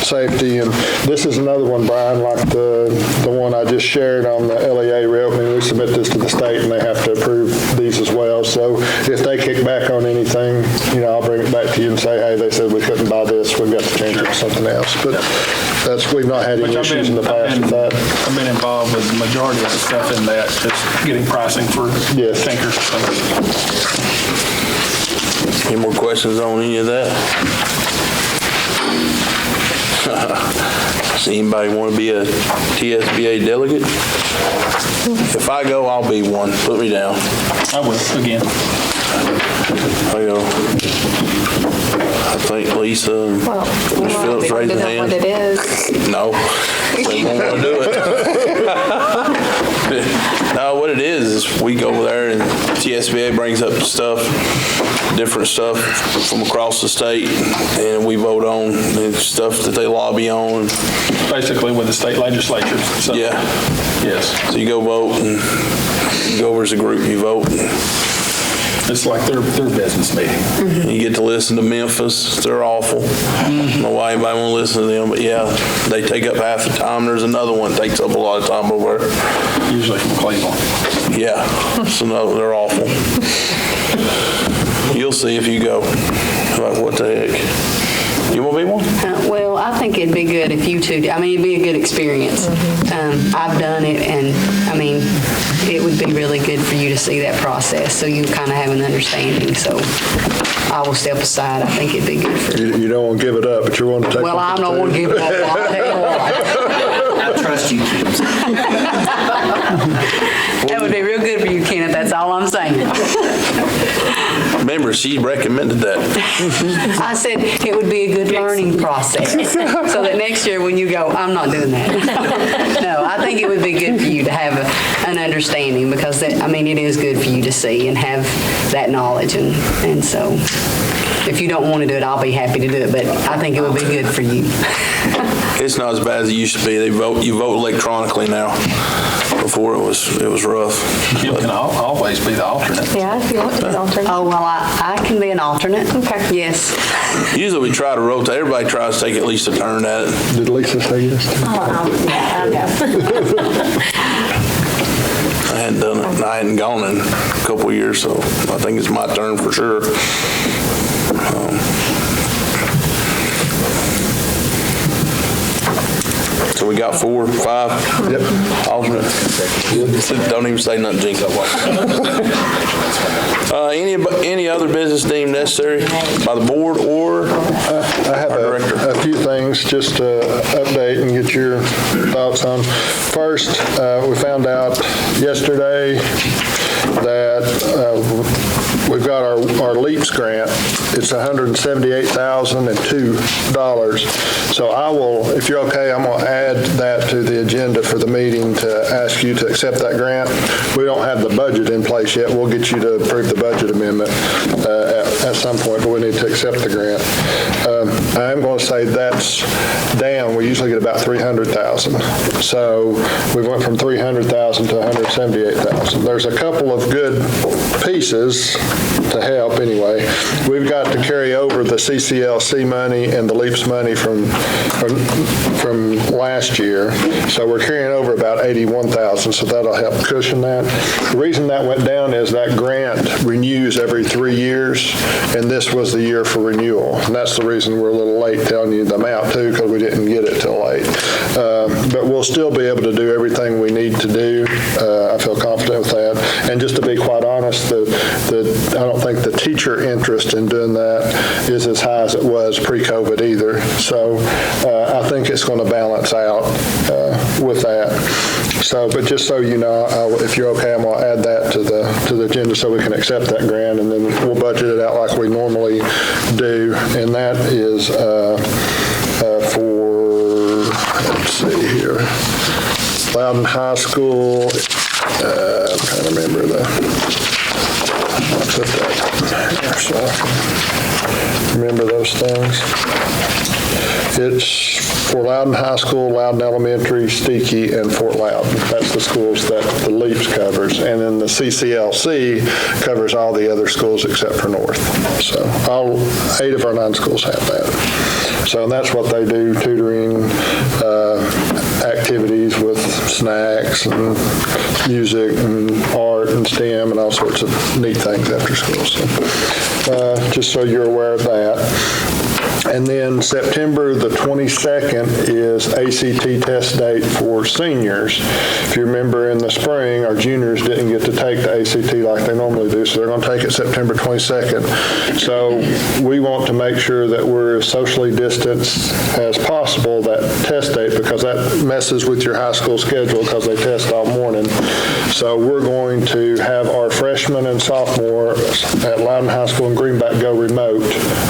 safety. And this is another one, Brian, like the one I just shared on the LEA reopening. We submit this to the state and they have to approve these as well. So if they kick back on anything, I'll bring it back to you and say, hey, they said we couldn't buy this. We've got to change it to something else. But we've not had any issues in the past with that. I've been involved with the majority of the stuff in that, just getting pricing for Tinker. Any more questions on any of that? Does anybody want to be a TSBA delegate? If I go, I'll be one. Put me down. I will, again. I go. I think Lisa and Ms. Phillips raising hands. What it is. No, they won't want to do it. No, what it is we go over there and TSBA brings up different stuff from across the state, and we vote on the stuff that they lobby on. Basically with the state legislature. So, yeah. Yes. So you go vote, and you go over as a group, you vote. It's like their business meeting. Mm-hmm. You get to listen to Memphis. They're awful. I don't know why anybody want to listen to them, but yeah, they take up half the time. There's another one that takes up a lot of time over there. Usually from Cleveland. Yeah, so no, they're awful. You'll see if you go. Like, what the heck? You want to be one? Well, I think it'd be good if you two, it'd be a good experience. I've done it, and it would be really good for you to see that process, so you kind of have an understanding. So I will step aside. I think it'd be good for you. You don't want to give it up, but you want to take it. Well, I don't want to give it up. I'll tell you what. I trust you, Kim. That would be real good for you, Kenneth. That's all I'm saying. Remember, she recommended that. I said it would be a good learning process, so that next year when you go, I'm not doing that. No, I think it would be good for you to have an understanding, because it is good for you to see and have that knowledge, and so if you don't want to do it, I'll be happy to do it, but I think it would be good for you. It's not as bad as it used to be. You vote electronically now. Before it was rough. You can always be the alternate. Yeah, if you want to be the alternate. Oh, well, I can be an alternate. Okay. Yes. Usually we try to rotate. Everybody tries to take at least a turn at it. Did Lisa say yes? Yeah, okay. I hadn't done it. I hadn't gone in a couple of years, so I think it's my turn for sure. So we got 4, 5? Yep. Alternate. Don't even say nothing, Jinx. Any other business deemed necessary by the board or I have a few things just to update and get your thoughts on. First, we found out yesterday that we've got our LEAPS grant. It's $178,002. So I will, if you're okay, I'm going to add that to the agenda for the meeting to ask you to accept that grant. We don't have the budget in place yet. We'll get you to approve the budget amendment at some point, but we need to accept the grant. I am going to say that's down. We usually get about $300,000. So we went from $300,000 to $178,000. There's a couple of good pieces to help anyway. We've got to carry over the CCLC money and the LEAPS money from last year. So we're carrying over about $81,000, so that'll help cushion that. The reason that went down is that grant renews every 3 years, and this was the year for renewal. And that's the reason we're a little late telling you the amount too, because we didn't get it till late. But we'll still be able to do everything we need to do. I feel confident with that. And just to be quite honest, I don't think the teacher interest in doing that is as high as it was pre-COVID either. So I think it's going to balance out with that. So, but just so you know, if you're okay, I'm going to add that to the agenda so we can accept that grant, and then we'll budget it out like we normally do. And that is for, let's see here, Loudon High School. I'm trying to remember I'll put that here so I can remember those things. It's for Loudon High School, Loudon Elementary, Steaky, and Fort Loudon. That's the schools that the LEAPS covers. And then the CCLC covers all the other schools except for North. So all 8 of our 9 schools have that. So that's what they do, tutoring, activities with snacks and music and art and STEM and all sorts of neat things after school. So just so you're aware of that. And then September the 22nd is ACT test date for seniors. If you remember in the spring, our juniors didn't get to take the ACT like they normally do, so they're going to take it September 22nd. So we want to make sure that we're as socially distanced as possible that test date, because that messes with your high school schedule because they test all morning. So we're going to have our freshmen and sophomores at Loudon High School and Greenback go remote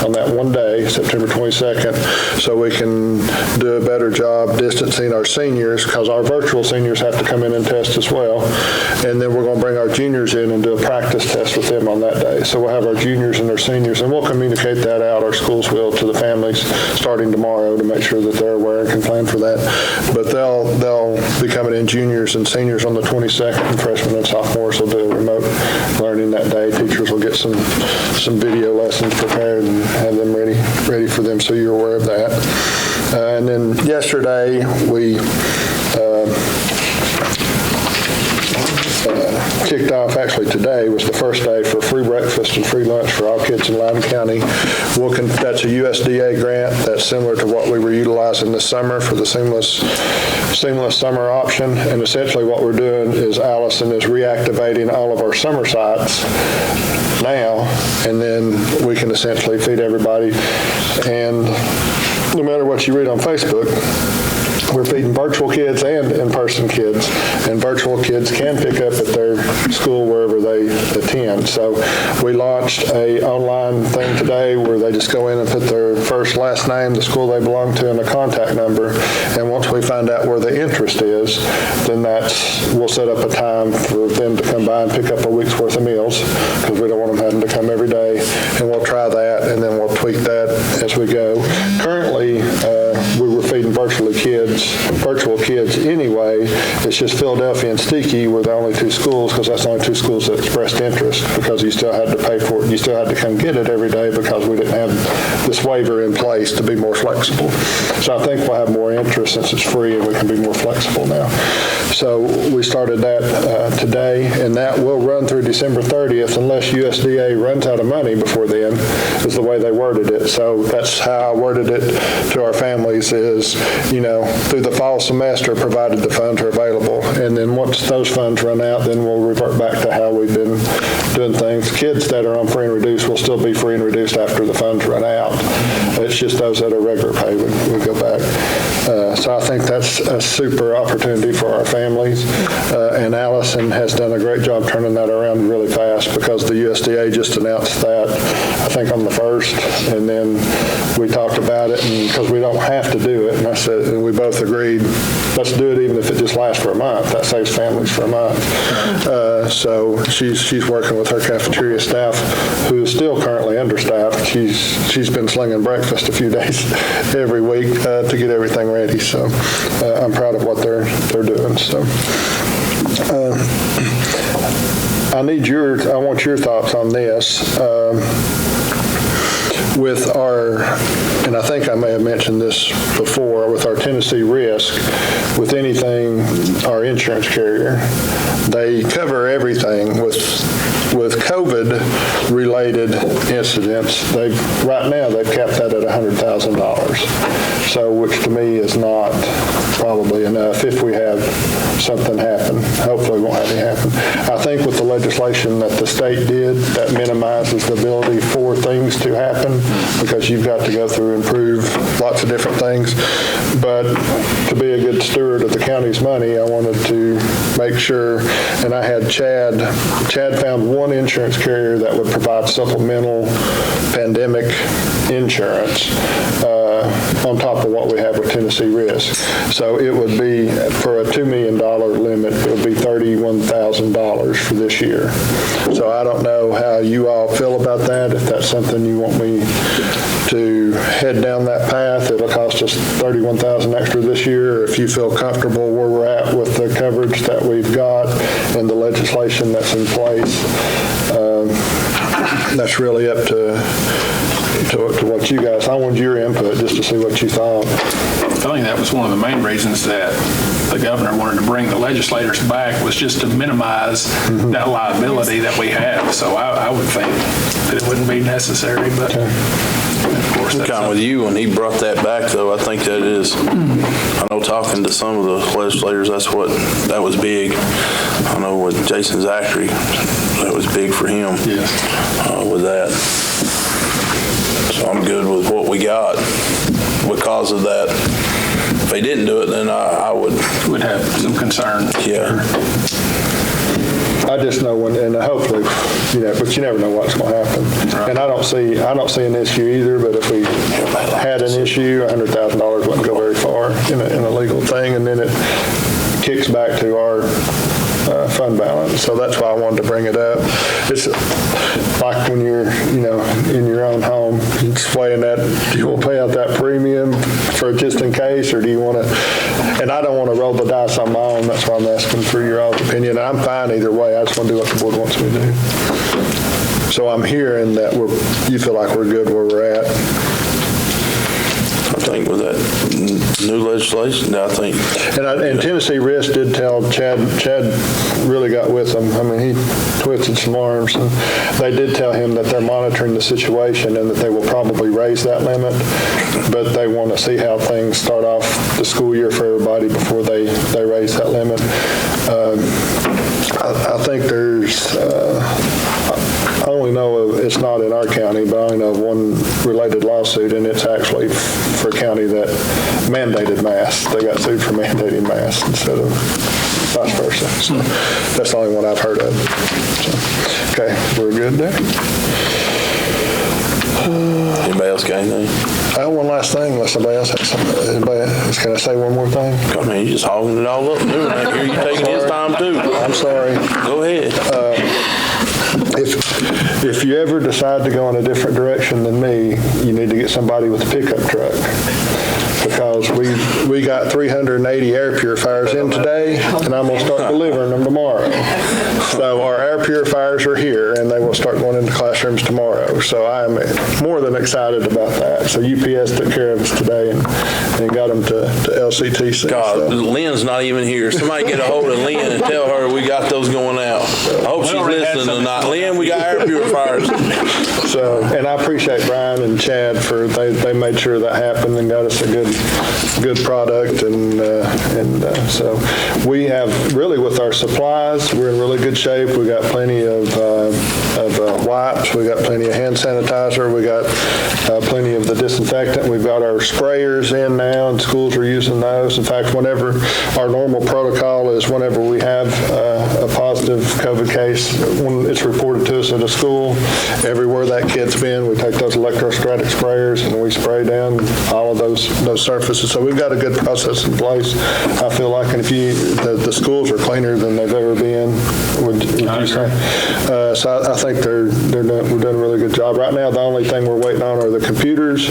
on that one day, September 22nd, so we can do a better job distancing our seniors, because our virtual seniors have to come in and test as well. And then we're going to bring our juniors in and do a practice test with them on that day. So we'll have our juniors and our seniors, and we'll communicate that out, our schools will, to the families starting tomorrow to make sure that they're aware and can plan for that. But they'll be coming in juniors and seniors on the 22nd, and freshmen and sophomores will do a remote learning that day. Teachers will get some video lessons prepared and have them ready for them, so you're aware of that. And then yesterday, we kicked off, actually today was the first day for free breakfast and free lunch for all kids in Loudon County. That's a USDA grant that's similar to what we were utilizing this summer for the seamless summer option. And essentially what we're doing is Allison is reactivating all of our summer sites now, and then we can essentially feed everybody. And no matter what you read on Facebook, we're feeding virtual kids and in-person kids, and virtual kids can pick up at their school wherever they attend. So we launched a online thing today where they just go in and put their first, last name, the school they belong to, and a contact number. And once we find out where the interest is, then we'll set up a time for them to come by and pick up a week's worth of meals, because we don't want them having to come every day. And we'll try that, and then we'll tweak that as we go. Currently, we were feeding virtual kids anyway. It's just Philadelphia and Steaky were the only 2 schools, because that's the only 2 schools that expressed interest, because you still had to pay for it. You still had to come get it every day because we didn't have this waiver in place to be more flexible. So I think we'll have more interest since it's free and we can be more flexible now. So we started that today, and that will run through December 30th unless USDA runs out of money before then, is the way they worded it. So that's how I worded it to our families is, through the fall semester, provided the funds are available. And then once those funds run out, then we'll revert back to how we've been doing things. Kids that are on free and reduced will still be free and reduced after the funds run out. It's just those that are regular pay we go back. So I think that's a super opportunity for our families. And Allison has done a great job turning that around really fast, because the USDA just announced that, I think, on the 1st. And then we talked about it, and because we don't have to do it, and I said, and we both agreed, let's do it even if it just lasts for a month. That saves families for a month. So she's working with her cafeteria staff, who is still currently understaffed. She's been slinging breakfast a few days every week to get everything ready. So I'm proud of what they're doing. So I want your thoughts on this. With our, and I think I may have mentioned this before, with our Tennessee risk, with anything, our insurance carrier, they cover everything with COVID-related incidents. Right now they've capped that at $100,000. So, which to me is not probably enough. If we have something happen, hopefully probably won't have any happen. I think with the legislation that the state did, that minimizes the ability for things to happen because you've got to go through and prove lots of different things. But to be a good steward of the county's money, I wanted to make sure, and I had Chad found one insurance carrier that would provide supplemental pandemic insurance on top of what we have with Tennessee Risk. So it would be, for a $2 million limit, it would be $31,000 for this year. So I don't know how you all feel about that, if that's something you want me to head down that path. It'll cost us $31,000 extra this year, or if you feel comfortable where we're at with the coverage that we've got and the legislation that's in place. That's really up to what you guys, I wanted your input just to see what you thought. I think that was one of the main reasons that the governor wanted to bring the legislators back, was just to minimize that liability that we have. So I would think that it wouldn't be necessary, but of course. I'm kind of with you. When he brought that back, though, I think that is, I know talking to some of the legislators, that was big. I know with Jason Zachary, that was big for him with that. So I'm good with what we got because of that. If they didn't do it, then I would have some concern. Yeah. I just know when, and hopefully, but you never know what's going to happen. Right. And I don't see an issue either. But if we had an issue, $100,000 wouldn't go very far in a legal thing, and then it kicks back to our fund balance. So that's why I wanted to bring it up. It's like when you're, in your own home, it's weighing that, do you want to pay out that premium for just in case, or do you want to, and I don't want to roll the dice on my own. That's why I'm asking for your all's opinion. I'm fine either way. I just want to do what the board wants me to do. So I'm hearing that you feel like we're good where we're at. I think with that new legislation, I think. And Tennessee Risk did tell Chad really got with them. I mean, he twisted some arms, and they did tell him that they're monitoring the situation and that they will probably raise that limit, but they want to see how things start off the school year for everybody before they raise that limit. I think there's, I only know of, it's not in our county, but I only know of one related lawsuit, and it's actually for a county that mandated masks. They got sued for mandating masks instead of vice versa. So that's the only one I've heard of. So, okay, we're good there. Anybody else got anything? I have one last thing, unless somebody else has something. Anybody else? Can I say one more thing? I mean, you're just hogging it all up and doing that here. You're taking his time, too. I'm sorry. Go ahead. If you ever decide to go in a different direction than me, you need to get somebody with a pickup truck. Because we got 380 air purifiers in today, and I'm going to start delivering them tomorrow. So our air purifiers are here, and they will start going into classrooms tomorrow. So I'm more than excited about that. So UPS took care of us today and got them to LCTC. God, so. Lynn's not even here. Somebody get a hold of Lynn and tell her we got those going out. I hope she's listening tonight. Lynn, we got air purifiers. So, and I appreciate Brian and Chad for they made sure that happened and got us a good product, and so we have really, with our supplies, we're in really good shape. We got plenty of wipes, we got plenty of hand sanitizer, we got plenty of the disinfectant. We've got our sprayers in now, and schools are using those. In fact, whenever our normal protocol is whenever we have a positive COVID case, when it's reported to us at a school, everywhere that kid's been, we take those electrostatic sprayers and we spray down all of those surfaces. So we've got a good process in place, I feel like, and if the schools are cleaner than they've ever been, would you say? So I think we're doing a really good job. Right now, the only thing we're waiting on are the computers,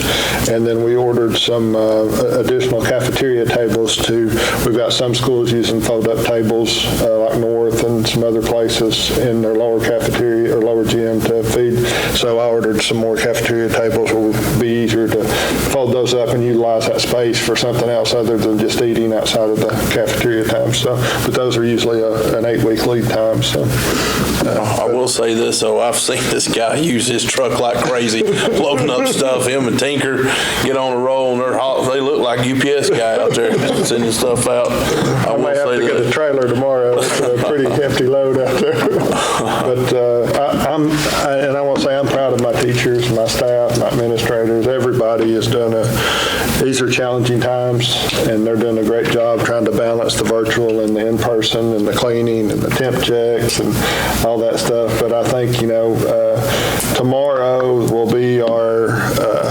and then we ordered some additional cafeteria tables we've got some schools using fold-up tables, like North and some other places in their lower cafeteria or lower gym to feed. So I ordered some more cafeteria tables. It will be easier to fold those up and utilize that space for something else other than just eating outside of the cafeteria time. So, but those are usually an 8-week lead time time, so. I will say this, though, I've seen this guy use his truck like crazy, loading up stuff. Him and Tinker get on a roll, and they look like UPS guy out there sending stuff out. I may have to get a trailer tomorrow. It's a pretty hefty load out there. But I want to say I'm proud of my teachers, my staff, my administrators. Everybody has done these are challenging times, and they're doing a great job trying to balance the virtual and the in-person and the cleaning and the temp checks and all that stuff. But I think, tomorrow will be our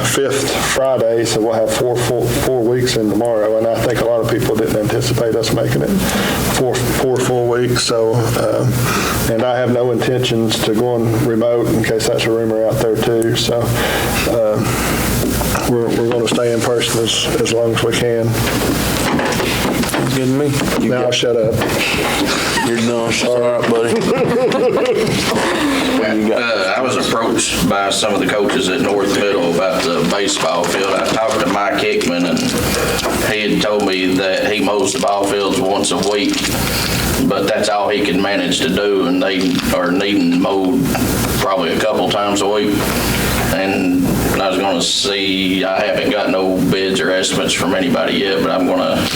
fifth Friday, so we'll have four weeks in tomorrow, and I think a lot of people didn't anticipate us making it four full weeks. So, and I have no intentions to go on remote in case that's a rumor out there too. So, we're going to stay in person as long as we can. Good to me. Now I'll shut up. You're done. All right, buddy. I was approached by some of the coaches at North Middle about the baseball field. I talked to Mike Hickman, and he had told me that he mows the ball fields once a week, but that's all he can manage to do, and they are needing mowed probably a couple times a week. And I was going to see, I haven't got no bids or estimates from anybody yet, but I'm going to,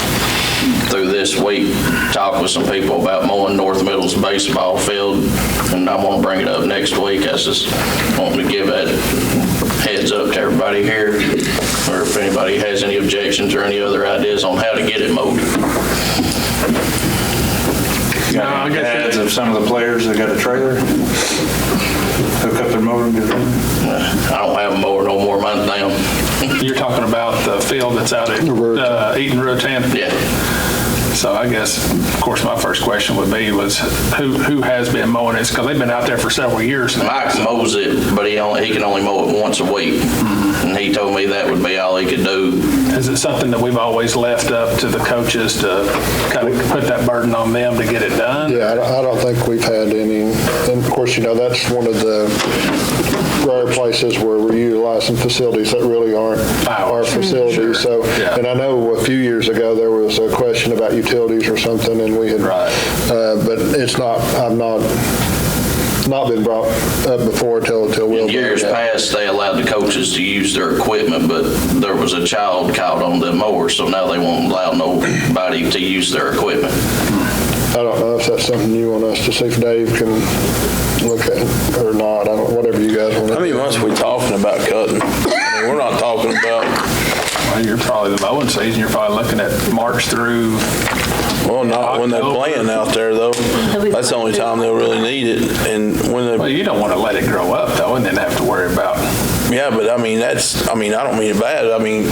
through this week, talk with some people about mowing North Middle's baseball field, and I'm going to bring it up next week. I just want to give that heads up to everybody here, or if anybody has any objections or any other ideas on how to get it mowed. Got any ads of some of the players that got a trailer? Hook up their mower and get it running? I don't have a mower no more, mine's down. You're talking about the field that's out at Eaton Rutan? Yeah. So I guess, of course, my first question would be who has been mowing it? Because they've been out there for several years now. Mike mows it, but he can only mow it once a week. Mm-hmm. And he told me that would be all he could do. Is it something that we've always left up to the coaches to kind of put that burden on them to get it done? Yeah, I don't think we've had any. And of course, that's one of the rare places where we're utilizing facilities that really aren't our facilities. Sure. So, yeah. And I know a few years ago there was a question about utilities or something, and we had, but it's not. I've not been brought up before till Will. In years past, they allowed the coaches to use their equipment, but there was a child caught on the mower, so now they won't allow nobody to use their equipment. I don't know if that's something you want us to see if Dave can look at or not. I don't. Whatever you guys want to do. How many months are we talking about cutting? I mean, we're not talking about. Well, you're probably the mowing season. You're probably looking at March through. Well, not when they're playing out there, though. That's the only time they'll really need it. And when they. Well, you don't want to let it grow up, though, and then have to worry about. Yeah, but I mean, I don't mean it bad. I mean,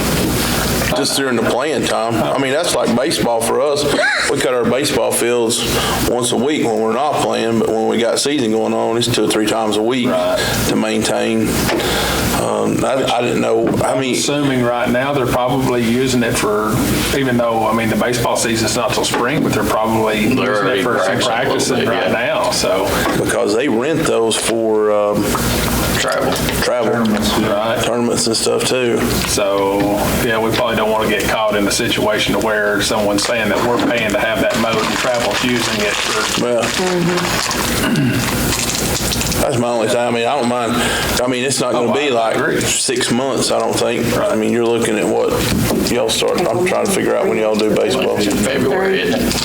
just during the playing time. I mean, that's like baseball for us. We cut our baseball fields once a week when we're not playing, but when we got season going on, it's 2 or 3 times a week to maintain. I didn't know. I'm assuming right now they're probably using it for, even though, I mean, the baseball season's not till spring, but they're probably using it for some practicing right now. So because they rent those for travel tournaments and stuff too. So yeah, we probably don't want to get caught in a situation where someone's saying that we're paying to have that mowed and travel's using it for. That's my only time. I mean, I don't mind. I mean, it's not going to be like 6 months, I don't think. I mean, you're looking at what y'all start. I'm trying to figure out when y'all do baseball. In February, isn't it?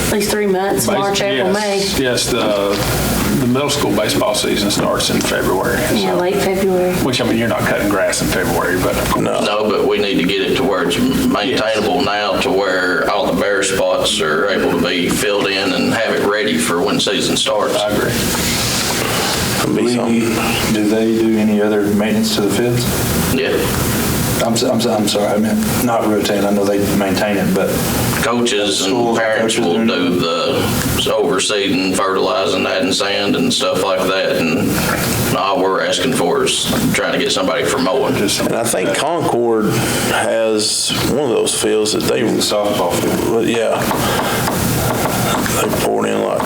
At least 3 months, March, April, May. Yes, the middle school baseball season starts in February. Yeah, late February. Which, I mean, you're not cutting grass in February, but. No, but we need to get it to where it's maintainable now to where all the bare spots are able to be filled in and have it ready for when season starts. I agree. Do they do any other maintenance to the fields? Yeah. I'm sorry, I meant not rotate. I know they maintain it, but coaches and parents will do the overseeding, fertilizing, adding sand and stuff like that. And all we're asking for is trying to get somebody for mowing. And I think Concord has one of those fields that they the softball field. Yeah, they poured in like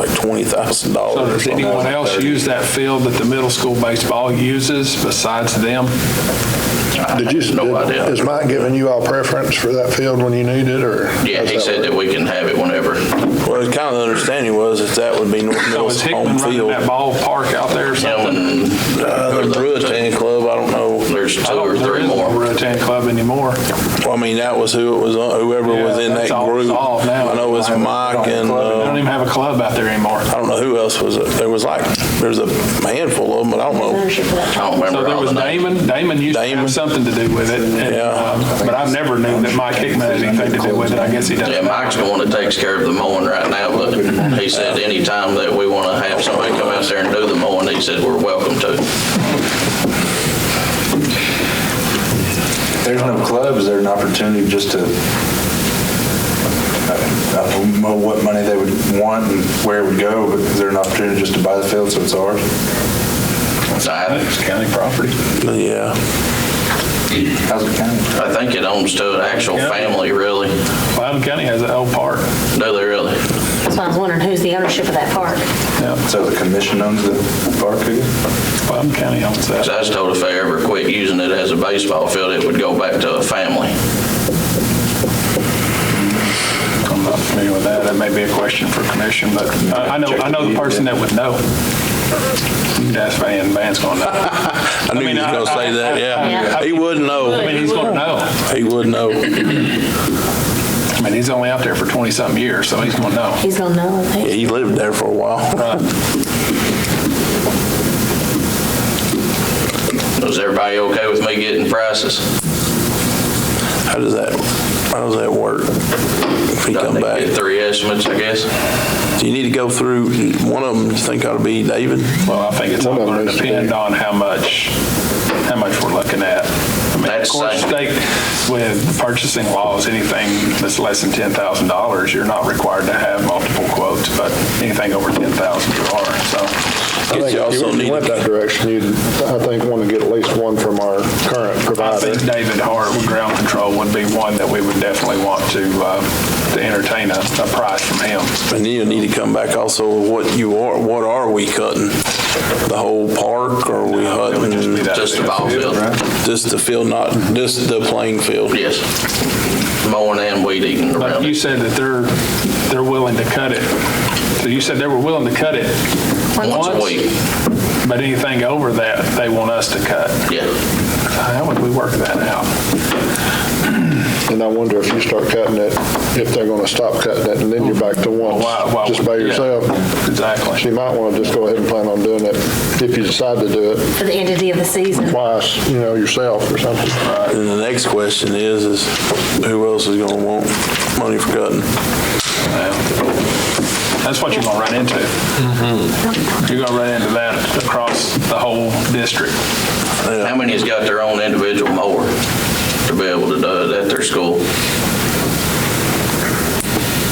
$20,000. So does anyone else use that field that the middle school baseball uses besides them? Did you? No idea. Is Mike giving you all preference for that field when you need it, or? Yeah, he said that we can have it whenever. Well, the kind of understanding was that would be North So Mill's is home Hickman running field. that ballpark out there or something? The Ruatan Club, I don't know. There's two or There three isn't more. a Ruatan Club anymore. Well, I mean, that was who it was, whoever was in that that's all group. solved now. I know it was Mike and, They don't even have a club out there anymore. I don't know who else was it. There was there's a handful of them, but I don't know. I don't remember So there all was the names. Damon used to have something to do with it. And, but I've never knew that Mike Hickman had anything to do with it. I guess he does. Yeah, Mike's the one that takes care of the mowing right now, but he said anytime that we want to have somebody come out there and do the mowing, he said we're welcome to. There's no club, is there an opportunity just to, I don't know what money they would want and where it would go, but is there an opportunity just to buy the field so it's ours? It's county property. Yeah. How's it county? I think it owns to an actual family, really. Loudon County has an old park. Do they really? That's why I was wondering who's the ownership of that park. So the commission owns the park again? Loudon County owns that. So I was told if they ever quit using it as a baseball field, it would go back to a family. I'm not familiar with that. That may be a question for commission, but I know the person that would know. You can ask Van. Van's going to know. I knew he was going to say that, yeah. He would know. I mean, he's going to know. He would know. I mean, he's only out there for 20-something years, so he's going to know. He's going to know, I think. Yeah, he lived there for a while. Right. Was everybody okay with me getting prices? How does that work? If he come back? Get 3 estimates, I guess. Do you need to go through, one of them you think ought to be David? Well, I think it's all going to depend on how much we're looking at. I mean, of course, state with purchasing laws, anything that's less than $10,000, you're not required to have multiple quotes, but anything over 10,000 you are. So I think if you went that direction, you'd, I think, want to get at least one from our current I provider. think David Hart with ground control would be one that we would definitely want to entertain a price from him. And then you need to come back also what are we cutting? The whole park, or are we cutting? Just the ball field. Just the field, not just the playing field? Yes. Mowing and weed eating around But you said that they're willing to cut it. So you said they were willing to cut it once a week. But anything over that, they want us to cut. Yeah. How would we work that out? And I wonder if you start cutting it, if they're going to stop cutting it, and then you're back to once, just by yourself. Exactly. So you might want to just go ahead and plan on doing it, if you decide to do it. For the entity of the season. Twice, yourself or something. And the next question is who else is going to want money for cutting? That's what you're going to run into. You're going to run into that across the whole district. How many has got their own individual mower to be able to do it at their school?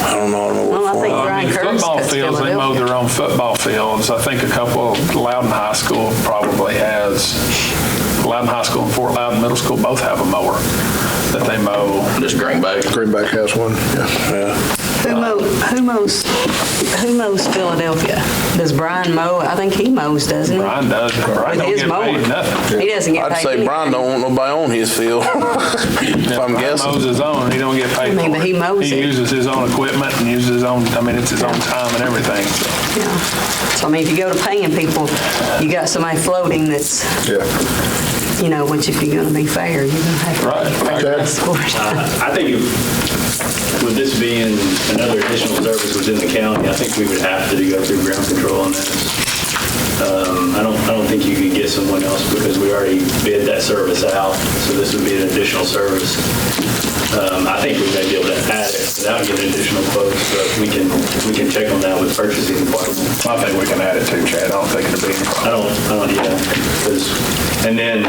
I don't know. Well, I think Brian Curtis Football cuts fields, they mow their own football fields. I think a couple, Loudon High School probably has, Loudon High School and Fort Loudon Middle School both have a mower that they mow. Just Greenback? Greenback has one, yeah. Who mows Philadelphia? Does Brian mow? I think he mows, doesn't he? Brian does. Brian don't get paid nothing. He doesn't get paid. I'd say Brian don't want nobody on his field. If I'm guessing. He mows his own. He don't get paid for it. But he mows it. He uses his own equipment and uses his own, it's his own time and everything. So. Yeah. So, if you go to paying people, you got somebody floating that's, which if you're going to be fair, you're going to have to pay less for it. I think with this being another additional service within the county, I think we would have to go through ground control on this. I don't think you could get someone else because we already bid that service out, so this would be an additional service. I think we may be able to add it without giving additional quotes, but we can check on that with purchasing department. I think we can add it too, Chad. I don't think it'll be any problem. And then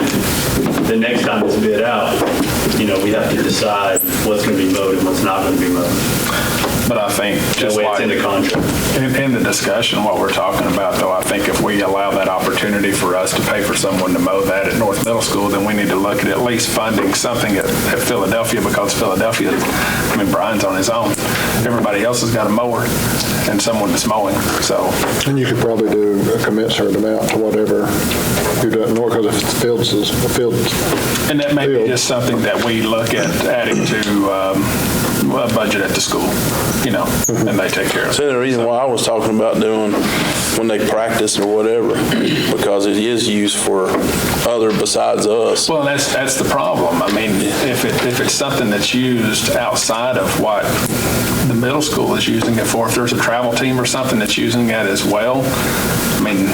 the next time it's bid out, we have to decide what's going to be mowed and what's not going to be mowed. But I think just it's in the contract. In the discussion, what we're talking about, though, I think if we allow that opportunity for us to pay for someone to mow that at North Middle School, then we need to look at least funding something at Philadelphia, because Philadelphia, Brian's on his own. everybody else has got a mower and someone that's mowing, so. And you could probably do a commensurate amount to whatever you doesn't know, because if the field's And that may be just something that we look at adding to a budget at the school, and they take care of it. See, the reason why I was talking about doing when they practice or whatever, because it is used for other besides us. Well, that's the problem. I mean, if it's something that's used outside of what the middle school is using it for, if there's a travel team or something that's using that as well, I mean,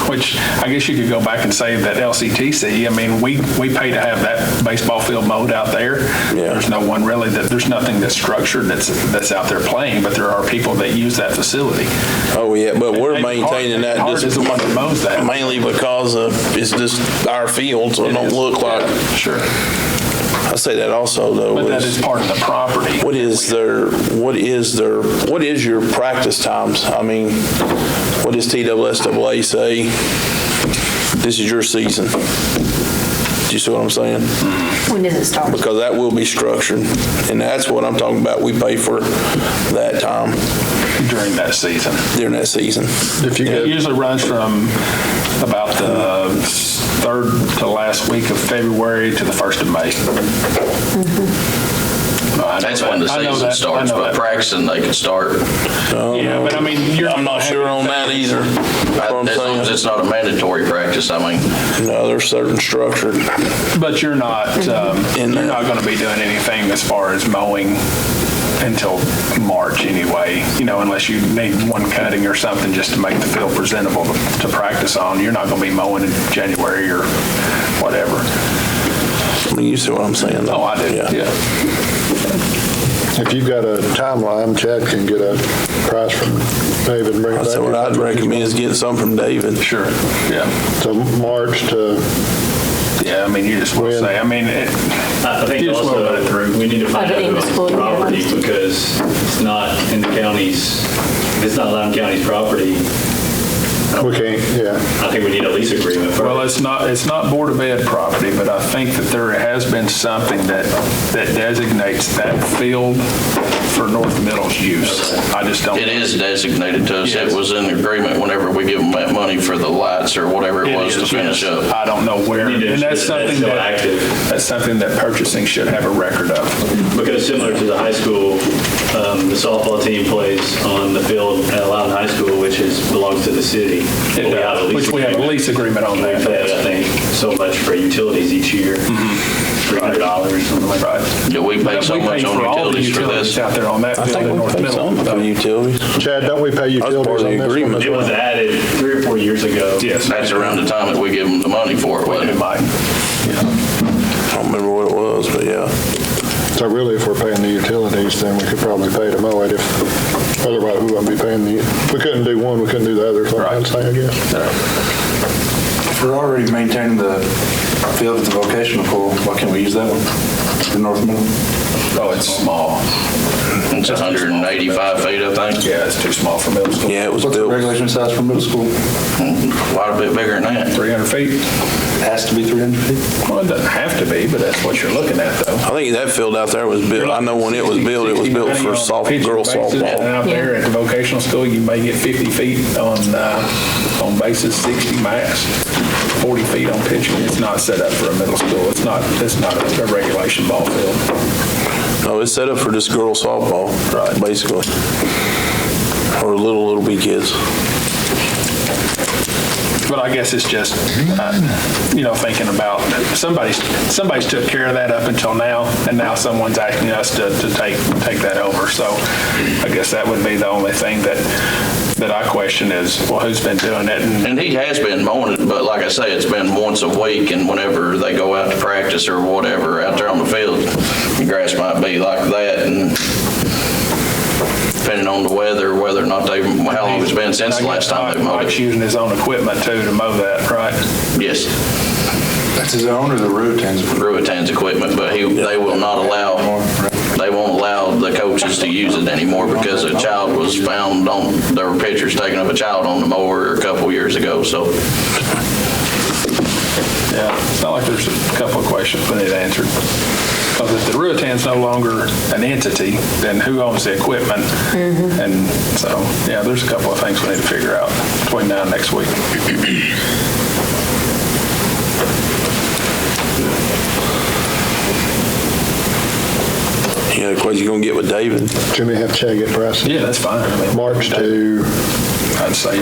which I guess you could go back and say that LCTC, I mean, we pay to have that baseball field mowed out there. Yeah. There's no one really, there's nothing that's structured that's out there playing, but there are people that use that facility. Oh, yeah, but we're maintaining that Hart is the one that mows that. mainly because it's just our field, so it don't look like. Sure. I say that also, though. But that is part of the property. What is your practice times? I mean, what does TSSAA say? This is your season. Do you see what I'm saying? When does it start? Because that will be structured, and that's what I'm talking about. We pay for that time. During that season. During that season. It usually runs from about the third to last week of February to the 1st of May. That's when the season starts, but practicing they can start. Yeah, but I mean, I'm not sure on that either. As long as it's not a mandatory practice, I mean. No, there's certain structured. But you're not going to be doing anything as far as mowing until March anyway, unless you need one cutting or something just to make the field presentable to practice on. You're not going to be mowing in January or whatever. I mean, you see what I'm saying, though? Oh, I do, yeah. If you've got a timeline, Chad can get a price from David and bring it back. That's what I'd recommend is getting some from David. Sure, yeah. So March to... Yeah, I mean, you just want to say, I mean, I think also we need to find out who owns the property, because it's not in the county's, it's not Loudon County's property. We can't, yeah. I think we need a lease agreement first. Well, it's not Board of Ed property, but I think that there has been something that designates that field for North Middle's use. I just don't. It is designated to us. Yes. It was in the agreement whenever we give them that money for the lights or whatever it was to finish up. I don't know where. And that's something that purchasing should have a record of. Because similar to the high school, the softball team plays on the field at Loudon High School, which belongs to the city. We have a lease agreement on that. I think so much for utilities each year. $300 or something like that. Do we pay so much on utilities for this? Out there on that I think we pay something for utilities. Chad, don't we pay utilities on this one? It was added 3 or 4 years ago. Yes. That's around the time that we give them the money for it, wasn't it? I don't remember what it was, but yeah. So really, if we're paying the utilities, then we could probably pay to mow it. Otherwise, we wouldn't be paying we couldn't do one, we couldn't do the other, so I'd say, I guess. If we're already maintaining the field at the vocational pool, why can't we use that one for North Middle? Oh, it's small. It's 185 feet, I think. Yeah, it's too small for middle school. Yeah, it was What's built. the regulation size for middle school? Quite a bit bigger than that. 300 feet. It has to be 300 feet? Well, it doesn't have to be, but that's what you're looking at, though. I think that field out there was built, I know when it was built for girls softball. Out there at the vocational school, you may get 50 feet on bases, 60 max, 40 feet on pitching. It's not set up for a middle school. It's not a regulation ball field. No, it's set up for just girls softball, right? Basically, or little bitty kids. But I guess it's just, thinking about somebody's took care of that up until now, and now someone's asking us to take that over. So I guess that would be the only thing that I question is, well, who's been doing it? And he has been mowing it, but like I say, it's been once a week, and whenever they go out to practice or whatever out there on the field, the grass might be like that, and depending on the weather, whether or not how long it's been since the last time they mowed it. Mike's using his own equipment too to mow that, right? Yes. That's his own or the Ruitan's equipment, but they will not allow, they won't allow the coaches to use it anymore because a child was found there were pictures taken of a child on the mower a couple years ago, so. Yeah, it's not like there's a couple of questions we need answered. Because if the Ruatan's no longer an entity, then who owns the equipment? And so, yeah, there's a couple of things we need to figure out between now and next week. You know, the question you're going to get with David. Jimmy, have Chad get pricing? Yeah, that's fine. I mean, March to I'd say,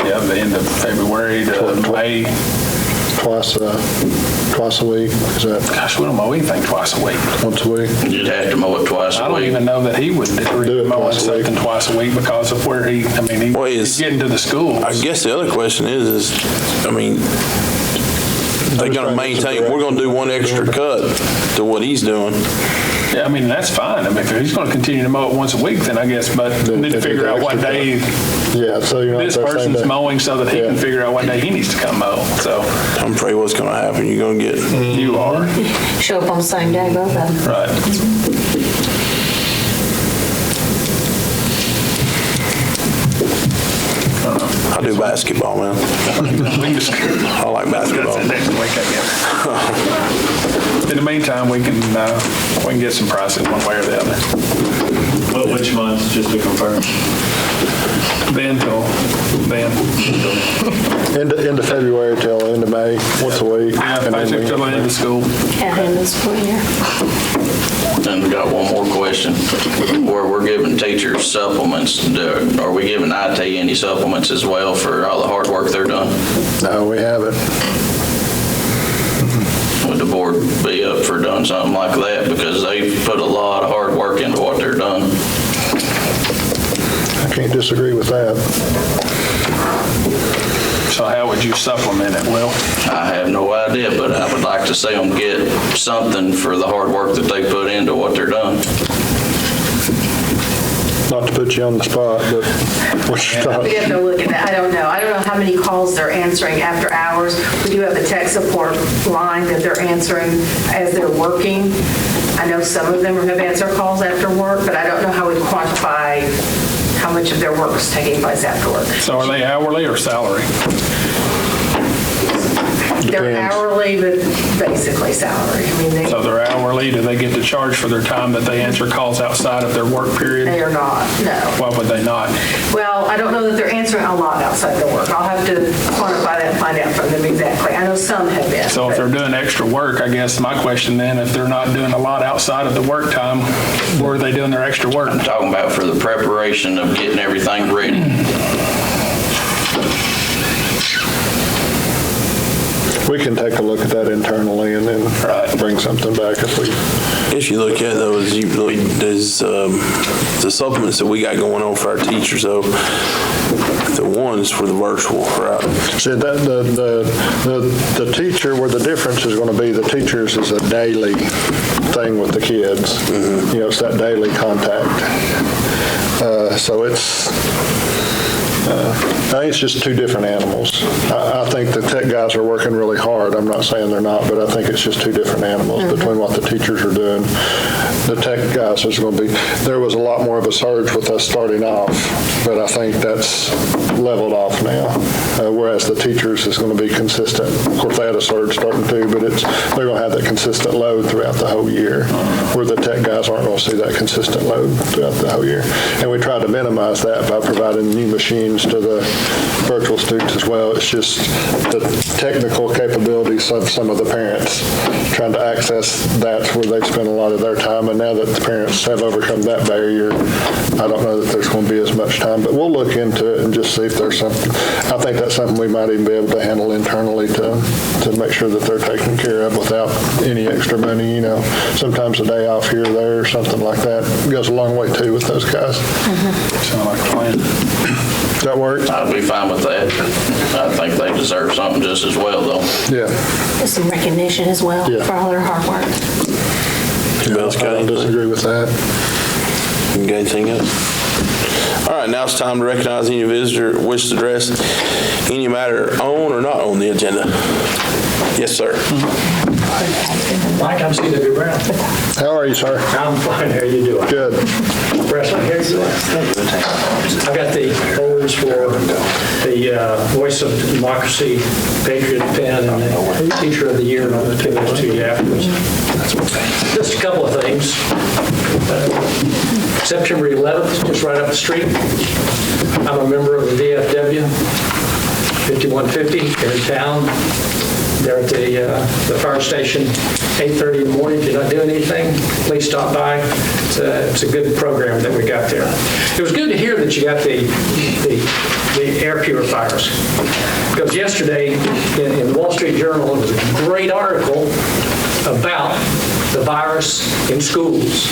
yeah, the end of February to May. twice a week. Is that Gosh, we don't mow anything twice a week. once a week? You'd have to mow it twice I a don't week. even know that he would agree Do to it mowing twice a week. something twice a week because of where he, I mean, Well, he's getting to the schools. I guess the other question is, I mean, they're going to maintain, we're going to do one extra cut to what he's doing. Yeah, I mean, that's fine. I mean, if he's going to continue to mow it once a week, then I guess, but we need to figure out what day Yeah, so you're not this there same person's day. mowing so that he can figure out what day he needs to come mow. So I'm afraid what's going to happen, you're going to get, you are. Show up on the same day, both of them. Right. I do basketball, man. We can just, I like basketball. that's it next week, I guess. In the meantime, we can get some pricing one way or the other. Which months, just to confirm? Then till then. End of February till end of May, once a week. Yeah, and then basically till the end of school. At the end of the school year. And we got one more question. Where we're giving teachers supplements, are we giving IT any supplements as well for all the hard work they're done? No, we haven't. Would the board be up for doing something like that? Because they've put a lot of hard work into what they're done. I can't disagree with that. So how would you supplement it, Will? I have no idea, but I would like to see them get something for the hard work that they put into what they're done. Not to put you on the spot, but what's your thought? We have to look at that. I don't know. I don't know how many calls they're answering after hours. We do have a tech support line that they're answering as they're working. I know some of them have answered calls after work, but I don't know how we quantify how much of their work is taking place after work. So are they hourly or salary? They're hourly, but basically salary. I mean, So they're hourly, do they get to charge for their time that they answer calls outside of their work period? they are not, no. Why would they not? Well, I don't know that they're answering a lot outside their work. I'll have to quantify that and find out from them exactly. I know some have been. So if but- they're doing extra work, I guess my question then, if they're not doing a lot outside of the work time, where are they doing their extra work? I'm talking about for the preparation of getting everything ready. We can take a look at that internally and then bring something back if we. If you look at it, though, there's the supplements that we got going on for our teachers, though, the one is for the virtual, right? See, that, the teacher, where the difference is going to be, the teachers is a daily thing with the kids. You know, it's that daily contact. So it's, I think it's just two different animals. I think the tech guys are working really hard. I'm not saying they're not, but I think it's just two different animals between what the teachers are doing. The tech guys is going to be, there was a lot more of a surge with us starting off, but I think that's leveled off now. Whereas the teachers is going to be consistent. Of course, they had a surge starting too, but they're going to have that consistent load throughout the whole year, where the tech guys aren't going to see that consistent load throughout the whole year. And we try to minimize that by providing new machines to the virtual students as well. It's just the technical capabilities of some of the parents trying to access that's where they spend a lot of their time. And now that the parents have overcome that barrier, I don't know that there's going to be as much time, but we'll look into it and just see if there's something. I think that's something we might even be able to handle internally to make sure that they're taken care of without any extra money. You know, sometimes a day off here or there or something like that goes a long way too with those guys. Sound like a plan. Does that work? I'd be fine with that. I think they deserve something just as well, though. Yeah. Just some recognition as well for all their hard work. I don't disagree with that. You got anything else? All right, now it's time to recognize any visitor who wishes to address any matter on or not on the agenda. Yes, sir. Mike, I'm C.W. Brown. How are you, sir? I'm fine. How are you doing? Good. Presley, how are you doing? I've got the orders for the Voice of Democracy, Patriot Pen, and the Teacher of the Year, and I'll give those to you afterwards. Just a couple of things. September 11th, just right up the street, I'm a member of the VFW, 5150 here in town. They're at the fire station, 8:30 in the morning. If you're not doing anything, please stop by. It's a good program that we got there. It was good to hear that you got the air purifiers. Because yesterday in the Wall Street Journal, there was a great article about the virus in schools.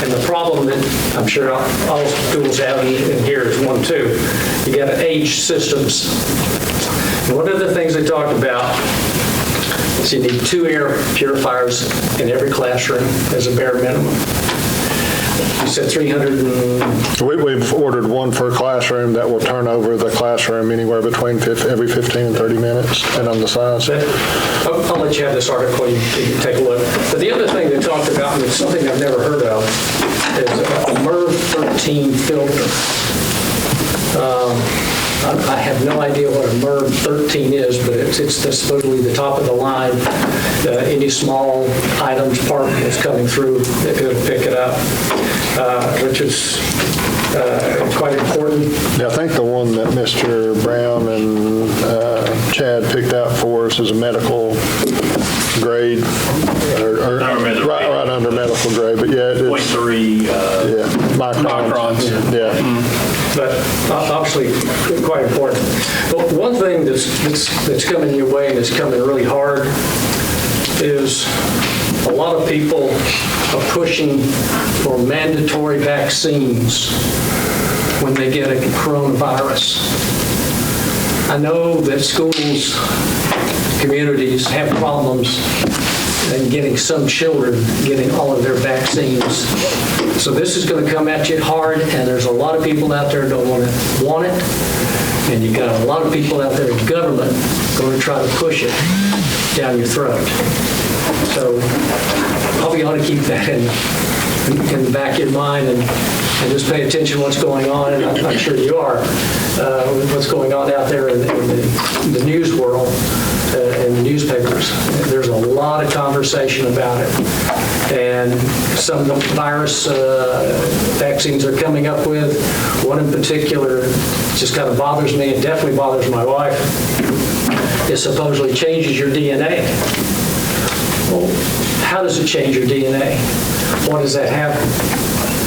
And the problem that I'm sure all schools have in here is one, too. You got to age systems. And one of the things they talked about is you need 2 air purifiers in every classroom as a bare minimum. You said 300 and... We've ordered one per classroom that will turn over the classroom anywhere between every 15 and 30 minutes, and on the size. I'll let you have this article, you can take a look. But the other thing they talked about, and it's something I've never heard of, is a MERV 13 filter. I have no idea what a MERV 13 is, but it's supposedly the top of the line. Any small items, part that's coming through, it'll pick it up, which is quite important. Yeah, I think the one that Mr. Brown and Chad picked out for us is a medical grade, or right under medical grade, but yeah, it is. 0.3 microns. Yeah. But obviously quite important. But one thing that's coming your way and is coming really hard is a lot of people are pushing for mandatory vaccines when they get a coronavirus. I know that schools, communities have problems in getting some children getting all of their vaccines. So this is going to come at you hard, and there's a lot of people out there who don't want it, and you got a lot of people out there in government going to try to push it down your throat. So probably ought to keep that in the back of your mind and just pay attention to what's going on, and I'm sure you are, with what's going on out there in the news world. In the newspapers. There's a lot of conversation about it. And some of the virus vaccines are coming up with. One in particular just kind of bothers me, and definitely bothers my wife. It supposedly changes your DNA. Well, how does it change your DNA? What does that have?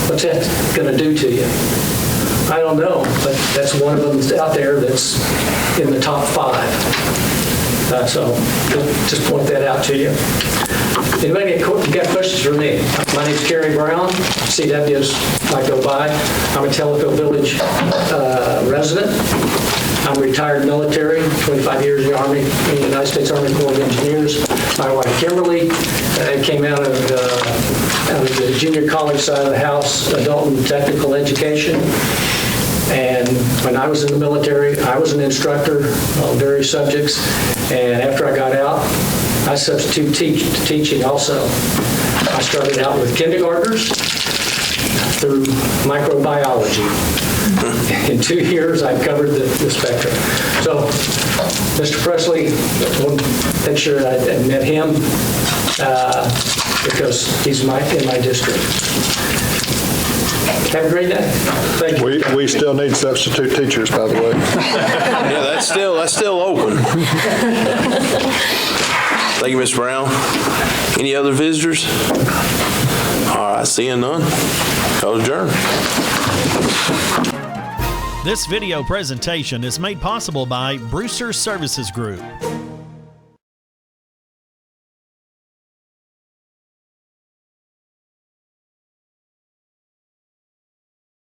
What's that going to do to you? I don't know, but that's one of them that's out there that's in the top 5. So just point that out to you. Anybody got questions for me? My name's Kerry Brown. CWs might go by. I'm a Telefil Village resident. I'm retired military, 25 years in the Army, in the United States Army Corps of Engineers. My wife Kimberly came out of the junior college side of the house, adult and technical education. And when I was in the military, I was an instructor on various subjects. And after I got out, I substitute teaching also. I started out with kindergartners through microbiology. In 2 years, I covered the spectrum. So, Mr. Presley, I want to make sure I met him because he's in my district. Have a great day. Thank you. We still need substitute teachers, by the way. Yeah, that's still open. Thank you, Mr. Brown. Any other visitors? All right, seeing none. Call adjourned. This video presentation is made possible by Brewster Services Group.